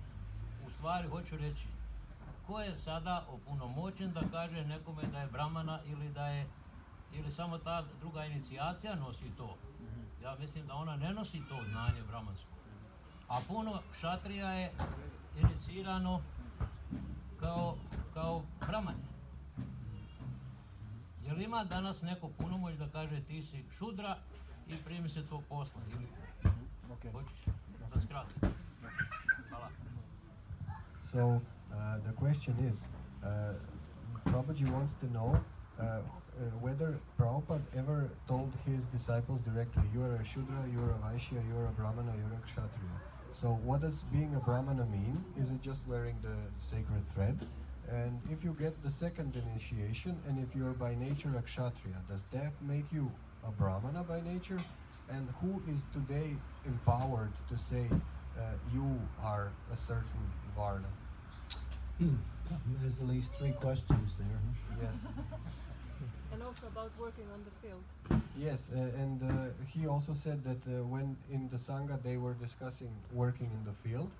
U stvari hoću reći, ko je sada opunomoćen da kaže nekome da je brahmana ili samo ta druga inicijacija nosi to? Ja mislim da ona ne nosi to znanje brahmansko. A puno šatrija je inicirano kao brahmani. Jel ima danas neko punomoć da kaže ti si šudra i primi se tog posla? Ili hoćeš da skratim? Hvala. So the question is, Prabhuji wants to know whether Prabhupada ever told his disciples directly, you are a Shudra, you are a Vaishya, you are a Brahmana, you are a Kshatriya. So what does being a Brahmana mean? Is it just wearing the sacred thread? And if you get the second initiation, and if you are by nature a Kshatriya, does that make you a Brahmana by nature? And who is today empowered to say you are a certain Varna? There's at least 3 questions there. Huh? Yes. And also about working on the field. Yes, and he also said that when in the Sangha they were discussing working in the field,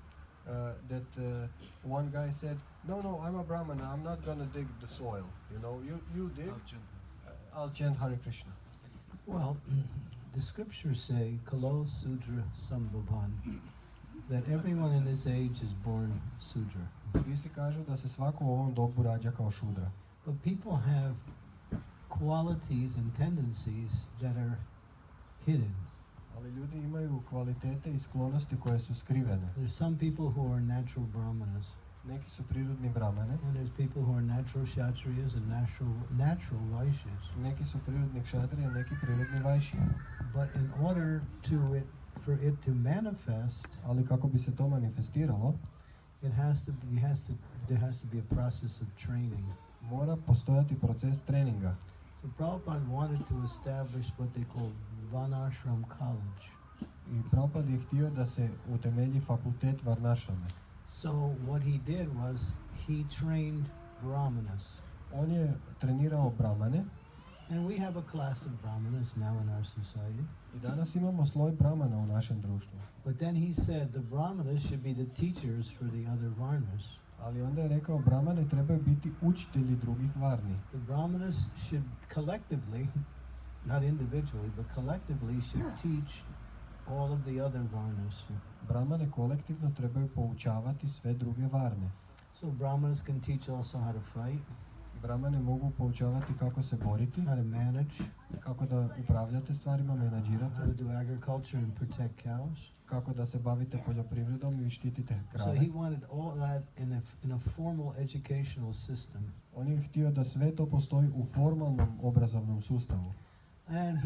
that one guy said, no, I'm a Brahmana, I'm not gonna dig the soil. You dig, I'll chant Hare Krishna. Well, the scriptures say, Kalo Sudra Sambhavan, that everyone in this age is born Sudra. Svi kažu da se svako u ovom dobu rađa kao šudra. But people have qualities and tendencies that are hidden. Ali ljudi imaju kvalitete i sklonosti koje su skrivene. There's some people who are natural brahmanas. Neki su prirodni brahmane. And there's people who are natural kshatriyas and natural vaishyas. Neki su prirodni kshatrije, neki prirodni vajšije. But in order for it to manifest, ali kako bi se to manifestiralo, there has to be a process of training. Mora postojati proces treninga. So Prabhupada wanted to establish what they call Varnashram College. I Prabhupada je htio da se utemelji fakultet Varnašrame. So what he did was he trained brahmanas. On je trenirao brahmane. And we have a class of brahmanas now in our society. I danas imamo sloj brahmana u našem društvu. But then he said the brahmanas should be the teachers for the other varnas. Ali onda je rekao brahmane trebaju biti učitelji drugih varni. The brahmanas should collectively, not individually, but collectively should teach all of the other varnas. Brahmane kolektivno trebaju poučavati sve druge varne. So brahmanas can teach also how to fight. Brahmane mogu poučavati kako se boriti, how to manage, kako da upravljate stvarima, menadžirate, how to do agriculture and protect cows. Kako da se bavite poljoprivredom i štitite krave. So he wanted all that in a formal educational system. On je htio da sve to postoji u formalnom obrazovnom sustavu. And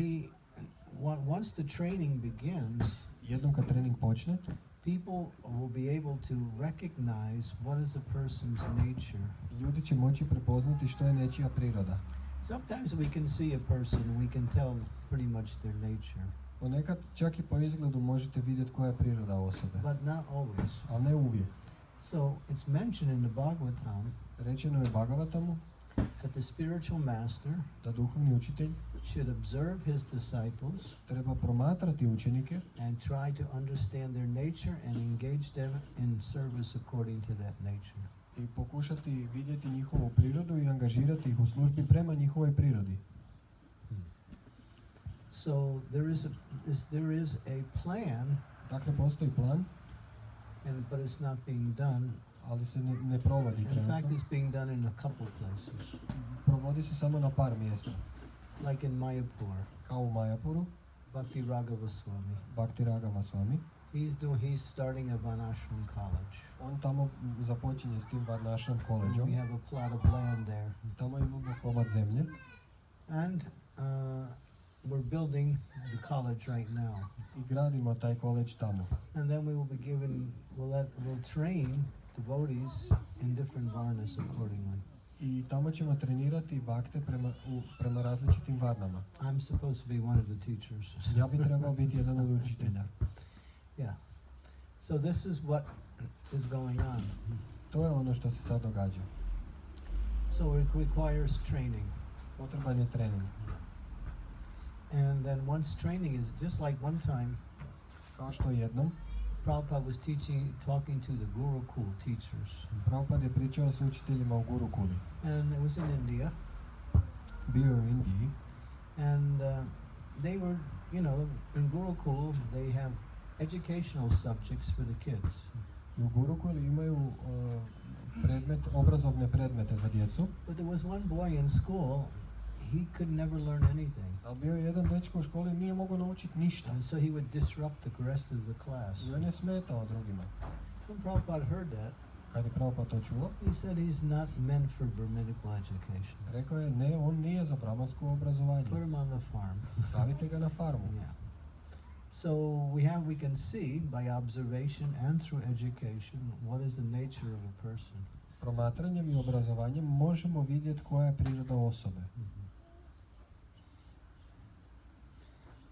once the training begins, jednom kad trening počne, people will be able to recognize what is a person's nature. Ljudi će moći prepoznati što je nečija priroda. Sometimes we can see a person and we can tell pretty much their nature. Ponekad čak i po izgledu možete vidjeti koja je priroda osobe. But not always. Ali ne uvijek. So it's mentioned in the Bhagavatam. Rečeno je Bhagavatamu that the spiritual master da duhovni učitelj should observe his disciples treba promatrati učenike and try to understand their nature and engage them in service according to that nature. I pokušati vidjeti njihovu prirodu i angažirati ih u službi prema njihovoj prirodi. So there is a plan. Dakle, postoji plan, but it's not being done. Ali se ne provodi trenutno. In fact, it's being done in a couple places. Provodi se samo na par mjesta. Like in Mayapur. Kao u Mayapuru. Bhakti Raghava Swami. Bhakti Raghava Swami. He's starting a Varnashram college. On tamo započinje s tim Varnashram collegeom. We have a plot of land there. Tamo imamo komad zemlje. And we're building the college right now. I gradimo taj college tamo. And then we will be we'll train devotees in different varnas accordingly. I tamo ćemo trenirati bakte prema različitim varnama. I'm supposed to be one of the teachers. Ja bi trebao biti jedan od učitelja. Yeah. So this is what is going on. To je ono što se sad događa. So it requires training. Potreban je trening. And then once training is, just like one time, Kao što jednom, Prabhupada was talking to the Gurukul teachers. Prabhupada je pričao s učiteljima u Gurukuli. And it was in India. Bio je u Indiji. And they were, in Gurukul they have educational subjects for the kids. I u Gurukuli imaju obrazovne predmete za djecu. But there was one boy in school, he could never learn anything. Ali bio je jedan dečko u školi i nije mogao naučiti ništa. And so he would disrupt the rest of the class. I on je smetao drugima. When Prabhupada heard that, Kad je Prabhupada to čuo, he said he's not meant for Brahminical education. rekao je ne, on nije za brahmansko obrazovanje. Put him on the farm. Stavite ga na farmu. Yeah. So we can see by observation and through education what is the nature of a person. Promatranjem i obrazovanjem možemo vidjeti koja je priroda osobe.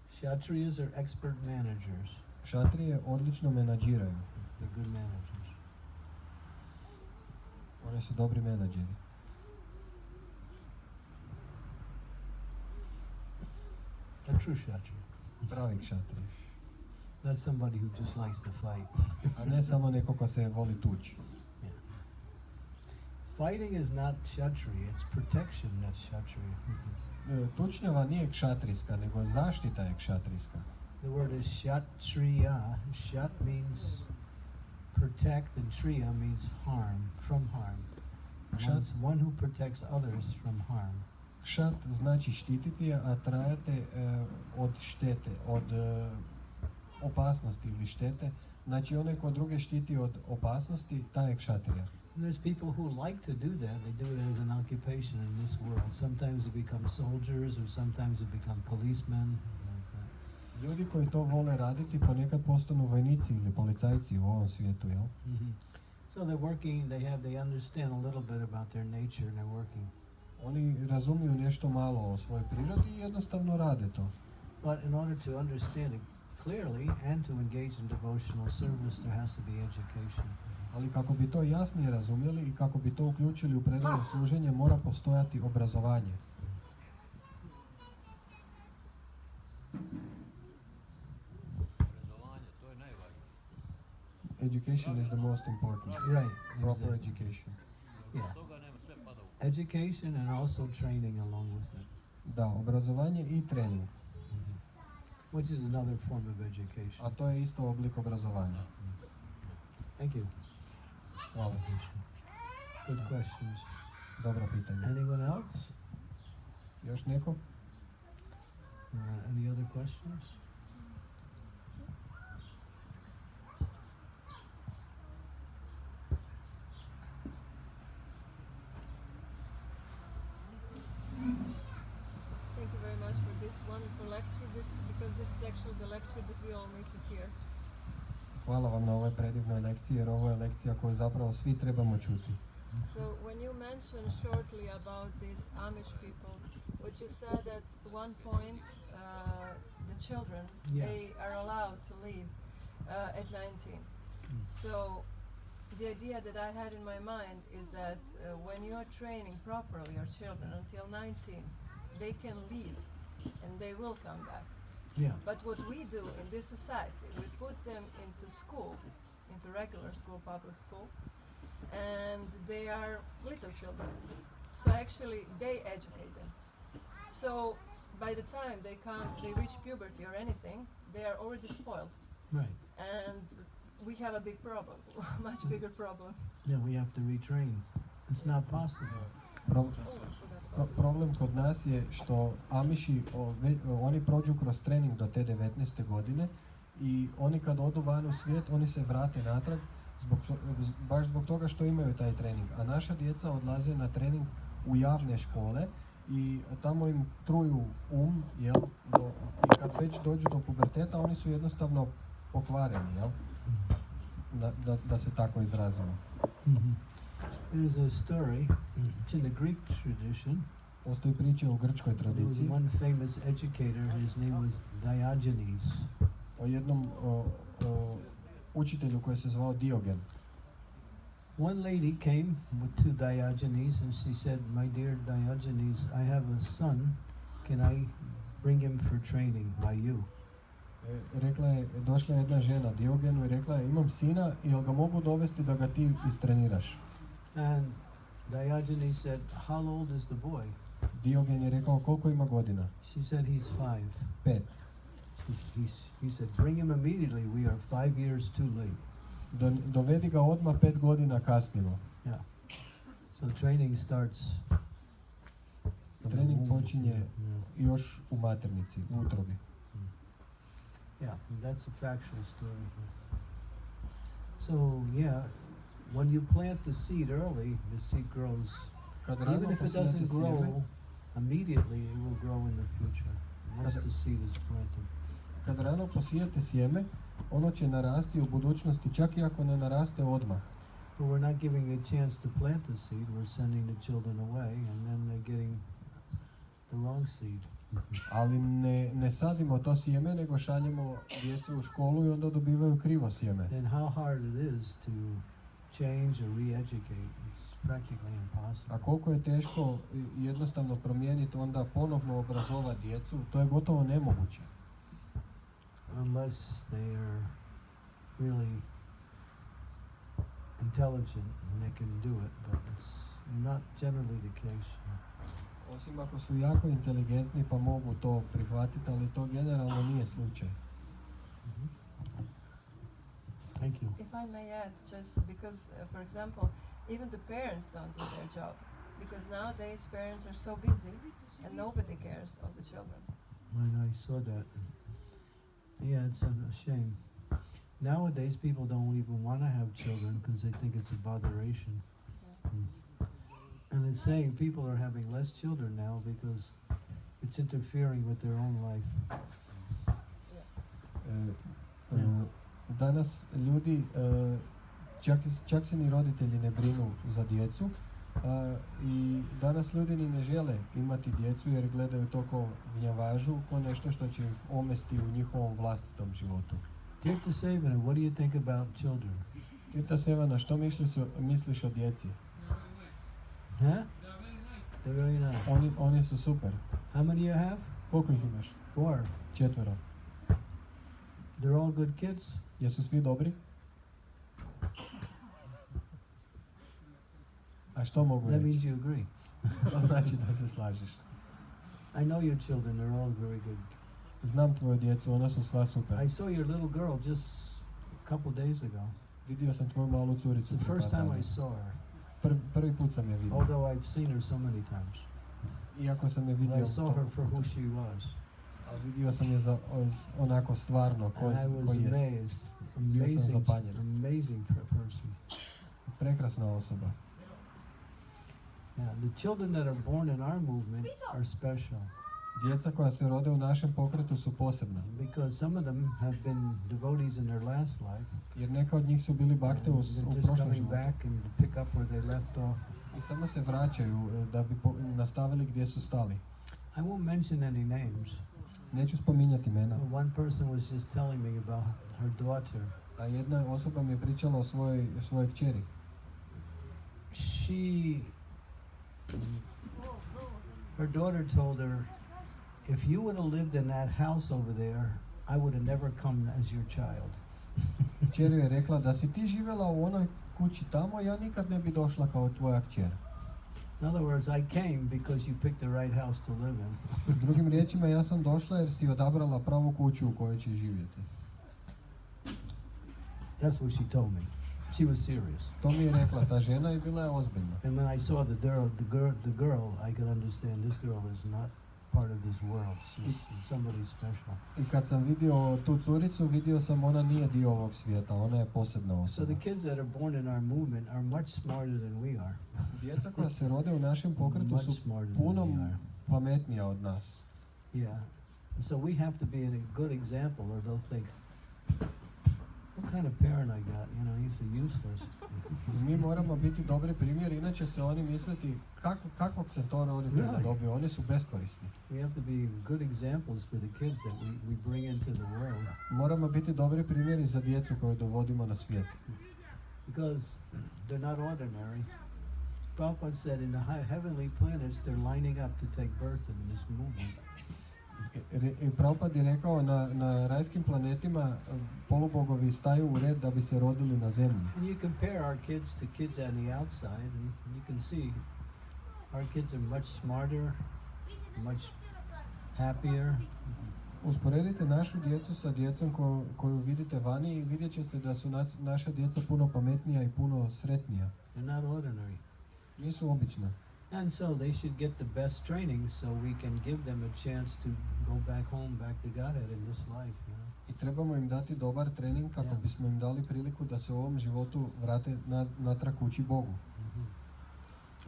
Kshatriyas are expert managers. Kšatrije odlično menadžiraju. They're good managers. Oni su dobri menadžeri. A true Kshatriya. Pravi kšatrije. Not somebody who just likes to fight. A ne samo neko ko se voli tući. Yeah. Fighting is not Kshatriya, it's protection that's Kshatriya. Tučnjava nije kšatrijska, nego zaštita je kšatrijska. The word is Kshatriya. Shat means protect and Triya means harm, from harm. One who protects others from harm. Kšat znači štititi, a trajate od štete, od opasnosti ili štete. Znači onaj ko druge štiti od opasnosti, taj je kšatrija. There's people who like to do that. They do it as an occupation in this world. Sometimes they become soldiers or sometimes they become policemen. Like that. Ljudi koji to vole raditi ponekad postanu vojnici ili policajci u ovom svijetu, jel? Mm-hmm. So they're working, they understand a little bit about their nature and they're working. Oni razumiju nešto malo o svojoj prirodi i jednostavno rade to. But in order to understand it clearly and to engage in devotional service, there has to be education. Ali kako bi to jasnije razumjeli i kako bi to uključili u predano služenje, mora postojati obrazovanje. Obrazovanje, to je najvažnije. Education is the most important. Right. Proper exactly. education. Yeah. Toga nema, sve pada u... Education and also training along with it, Da, obrazovanje i trening. which is another form of education. A to je isto oblik obrazovanja. Thank you. Hvala. Good questions. Dobro pitanje. Anyone else? Još neko? Any other questions? Thank you very much for this wonderful lecture, because this is actually the lecture that we all need to hear. Hvala vam na ovoj predivnoj lekciji, jer ovo je lekcija koju zapravo svi trebamo čuti. So when you mentioned shortly about these Amish people, what you said at one point, the children, Yeah. they are allowed to leave at 19. So the idea that I had in my mind is that when you are training properly your children until 19, they can leave and they will come back. Yeah. But what we do in this society, we put them into school, into regular school, public school, and they are little children. So actually they educate them. So by the time they reach puberty or anything, they are already spoiled. Right. And we have a big problem, much bigger problem. Then we have to retrain. It's not possible. Problem kod nas je što Amiši, oni prođu kroz trening do te 19. godine i oni kad odu van u svijet, oni se vrate natrag baš zbog toga što imaju taj trening. A naša djeca odlaze na trening u javne škole i tamo im truju jel? I kad već dođu do puberteta, oni su jednostavno pokvareni, jel? Da se tako izrazimo. There's a story, it's in the Greek tradition. Postoji priča u grčkoj There was tradiciji one famous educator, his name was Diogenes. o jednom učitelju koji se zvao Diogen. One lady came to Diogenes and she said, "My dear Diogenes, I have a son. Can I bring him for training by you?" Došla je jedna žena Diogenu i rekla je, imam sina, jel ga mogu dovesti da ga ti istreniraš? And Diogenes said, "How old is the boy?" Diogen je rekao, koliko ima godina? She said, "He's 5." 5. He said, "Bring him immediately. We are 5 years too late." Dovedi ga odmah, 5 godina kasnimo. Yeah. So training starts. Trening počinje još u maternici, u utrobi. Yeah, that's a factual story. So yeah, when you plant the seed early, the seed grows. Even if it doesn't grow immediately, it will grow in the future once the seed is planted. Kad rano posijete sjeme, ono će narasti u budućnosti, čak i ako ne naraste odmah. But we're not giving a chance to plant the seed. We're sending the children away, and then they're getting the wrong seed. Ali ne sadimo to sjeme, nego šaljemo djecu u školu i onda dobivaju krivo sjeme. Then how hard it is to change or re-educate? It's practically impossible. A koliko je teško jednostavno promijeniti, onda ponovno obrazovati djecu, to je gotovo nemoguće. Unless they are really intelligent and they can do it, but it's not generally the case. Osim ako su jako inteligentni pa mogu to prihvatiti, ali to generalno nije slučaj. Thank you. If I may add, just because, for example, even the parents don't do their job, because nowadays parents are so busy and nobody cares of the children. And I saw that. Yeah, it's a shame. Nowadays, people don't even want to have children because they think it's a botheration. And it's saying people are having less children now because it's interfering with their own life. Danas ljudi, čak se ni roditelji ne brinu za djecu, i danas ljudi ni ne žele imati djecu jer gledaju to kao gnjavažu, kao nešto što će ih omesti u njihovom vlastitom životu. Tirtha Sevana, what do you think about children? Tirtha Sevana, što misliš o djeci? Huh? They're very nice. Oni su super. How many you have? Koliko ih imaš? 4. 4. They're all good kids? Jesu svi dobri? A što mogu That reći? means you agree. To znači da se slažeš. I know your children, they're all very good. Znam tvoju djecu, ona su sva super. I saw your little girl just a couple days ago. Vidio sam tvoju malu It's curicu. the first time I saw her. Prvi put sam je vidio. Although I've seen her so many times. Iako sam je But vidio I saw her for who she was. ali vidio sam je onako stvarno ko And I was jest. amazed. zapanjen. Amazing person. Prekrasna osoba. Yeah, the children that are born in our movement are special. Djeca koja se rode u našem pokretu su posebna. Because some of them have been devotees in their last life. Jer neka od njih su bili bakte u They're just prošlom coming životu. back and pick up where they left off. I samo se vraćaju da bi nastavili gdje su stali. I won't mention any names. Neću spominjati imena. One person was just telling me about her daughter. A jedna osoba mi je pričala o svojoj kćeri. Her daughter told her, if you would have lived in that house over there, I would have never come as your child. Kćer je rekla da si ti živjela u onoj kući tamo, ja nikad ne bi došla kao tvoja kćer. In other words, I came because you picked the right house to live in. Drugim riječima, ja sam došla jer si odabrala pravu kuću u kojoj ćeš živjeti. That's what she told me. She was serious. To mi je rekla ta žena i bila je ozbiljna. And when I saw the girl, I could understand this girl is not part of this world. She's somebody special. I kad sam vidio tu curicu, vidio sam ona nije dio ovog svijeta, ona je posebna So osoba. the kids that are born in our movement are much smarter than we are. Djeca koja se rode u našem pokretu Much su smarter puno than we are. pametnija od nas. Yeah. So we have to be a good example or they'll think, what kind of parent I got? You know, he's a useless. Mi moramo biti dobri primjer, inače se oni misliti kakvog sam to roditelja Really? dobio, oni su beskorisni. We have to be good examples for the kids that we bring into the world. Moramo biti dobri primjeri za djecu koju dovodimo na svijet. Because they're not ordinary. Prabhupada said in the heavenly planets they're lining up to take birth in this movement. I Prabhupada je rekao na rajskim planetima polubogovi staju u red da bi se rodili na zemlji. And you compare our kids to kids on the outside and you can see our kids are much smarter, much happier. Usporedite našu djecu sa djecom koju vidite vani i vidjet ćete da su naša djeca puno pametnija i puno sretnija. They're not ordinary. Nisu obična. And so they should get the best training so we can give them a chance to go back home, back to Godhead in this life, you know. I trebamo im dati dobar trening kako bismo im dali priliku da se u ovom životu vrate natrag kući Bogu. Mm-hmm.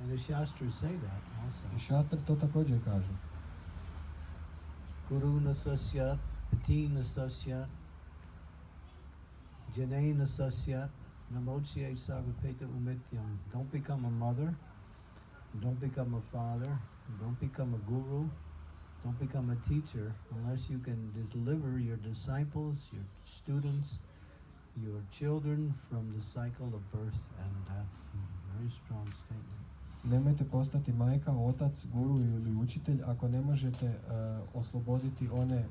And the Shastras say that also. I šastre to također kažu. Guru nasasyat, pati nasasyat, jane nasasyat, namochye sarvapeta umityam. Don't become a mother, don't become a father, don't become a guru, don't become a teacher unless you can deliver your disciples, your students, your children from the cycle of birth and death. Very strong statement. Nemojte postati majka, otac, guru ili učitelj ako ne možete osloboditi one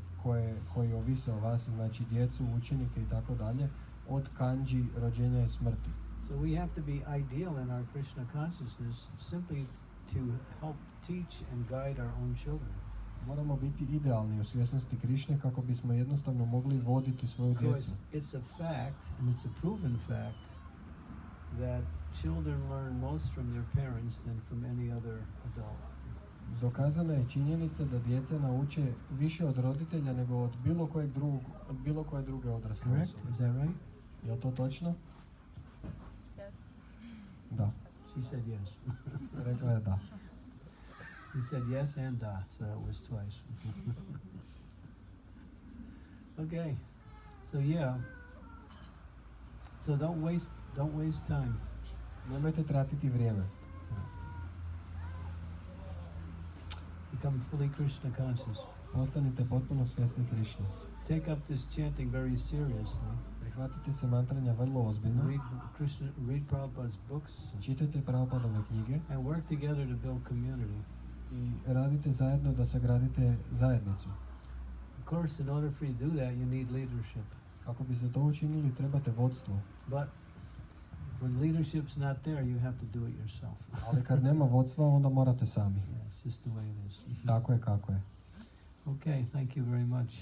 koji ovise o vas, znači djecu, učenike i tako dalje, od kanđi, rođenja i smrti. So we have to be ideal in our Krishna consciousness simply to help teach and guide our own children. Moramo biti idealni u svjesnosti Krišne kako bismo jednostavno mogli voditi svoju djecu. Because it's a fact, and it's a proven fact, that children learn most from their parents than from any other adult. Dokazana je činjenica da djeca nauče više od roditelja nego od bilo koje druge odrasle Correct? osobe. Is that right? Je to točno? Yes. Da. She said yes. Rekla je da. She said yes and da, so that was twice. Okay, so yeah. So don't waste time. Nemojte tratiti vrijeme. Become fully Krishna conscious. Postanite potpuno svjesni Krišne. Take up this chanting very seriously. Prihvatite se mantranja vrlo ozbiljno. Read Prabhupada's books. Čitajte Prabhupadove knjige. And work together to build community. I radite zajedno da sagradite zajednicu. Of course, in order for you to do that, you need leadership. Kako biste to učinili, trebate vodstvo. But when leadership's not there, you have to do it yourself. Ali kad nema vodstva, onda morate sami. Yeah, it's just the way it is. Tako je kako je. Okay, thank you very much.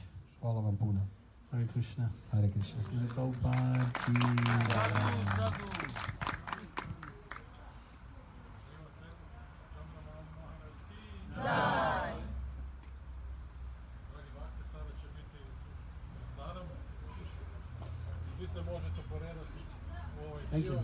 Hvala vam puno. Hare Krishna. Hare Krishna. Prabhupada ki jai. Jai. Dragi bakte, sada će biti presadom. Svi se možete poredati u ovaj Thank dio. you.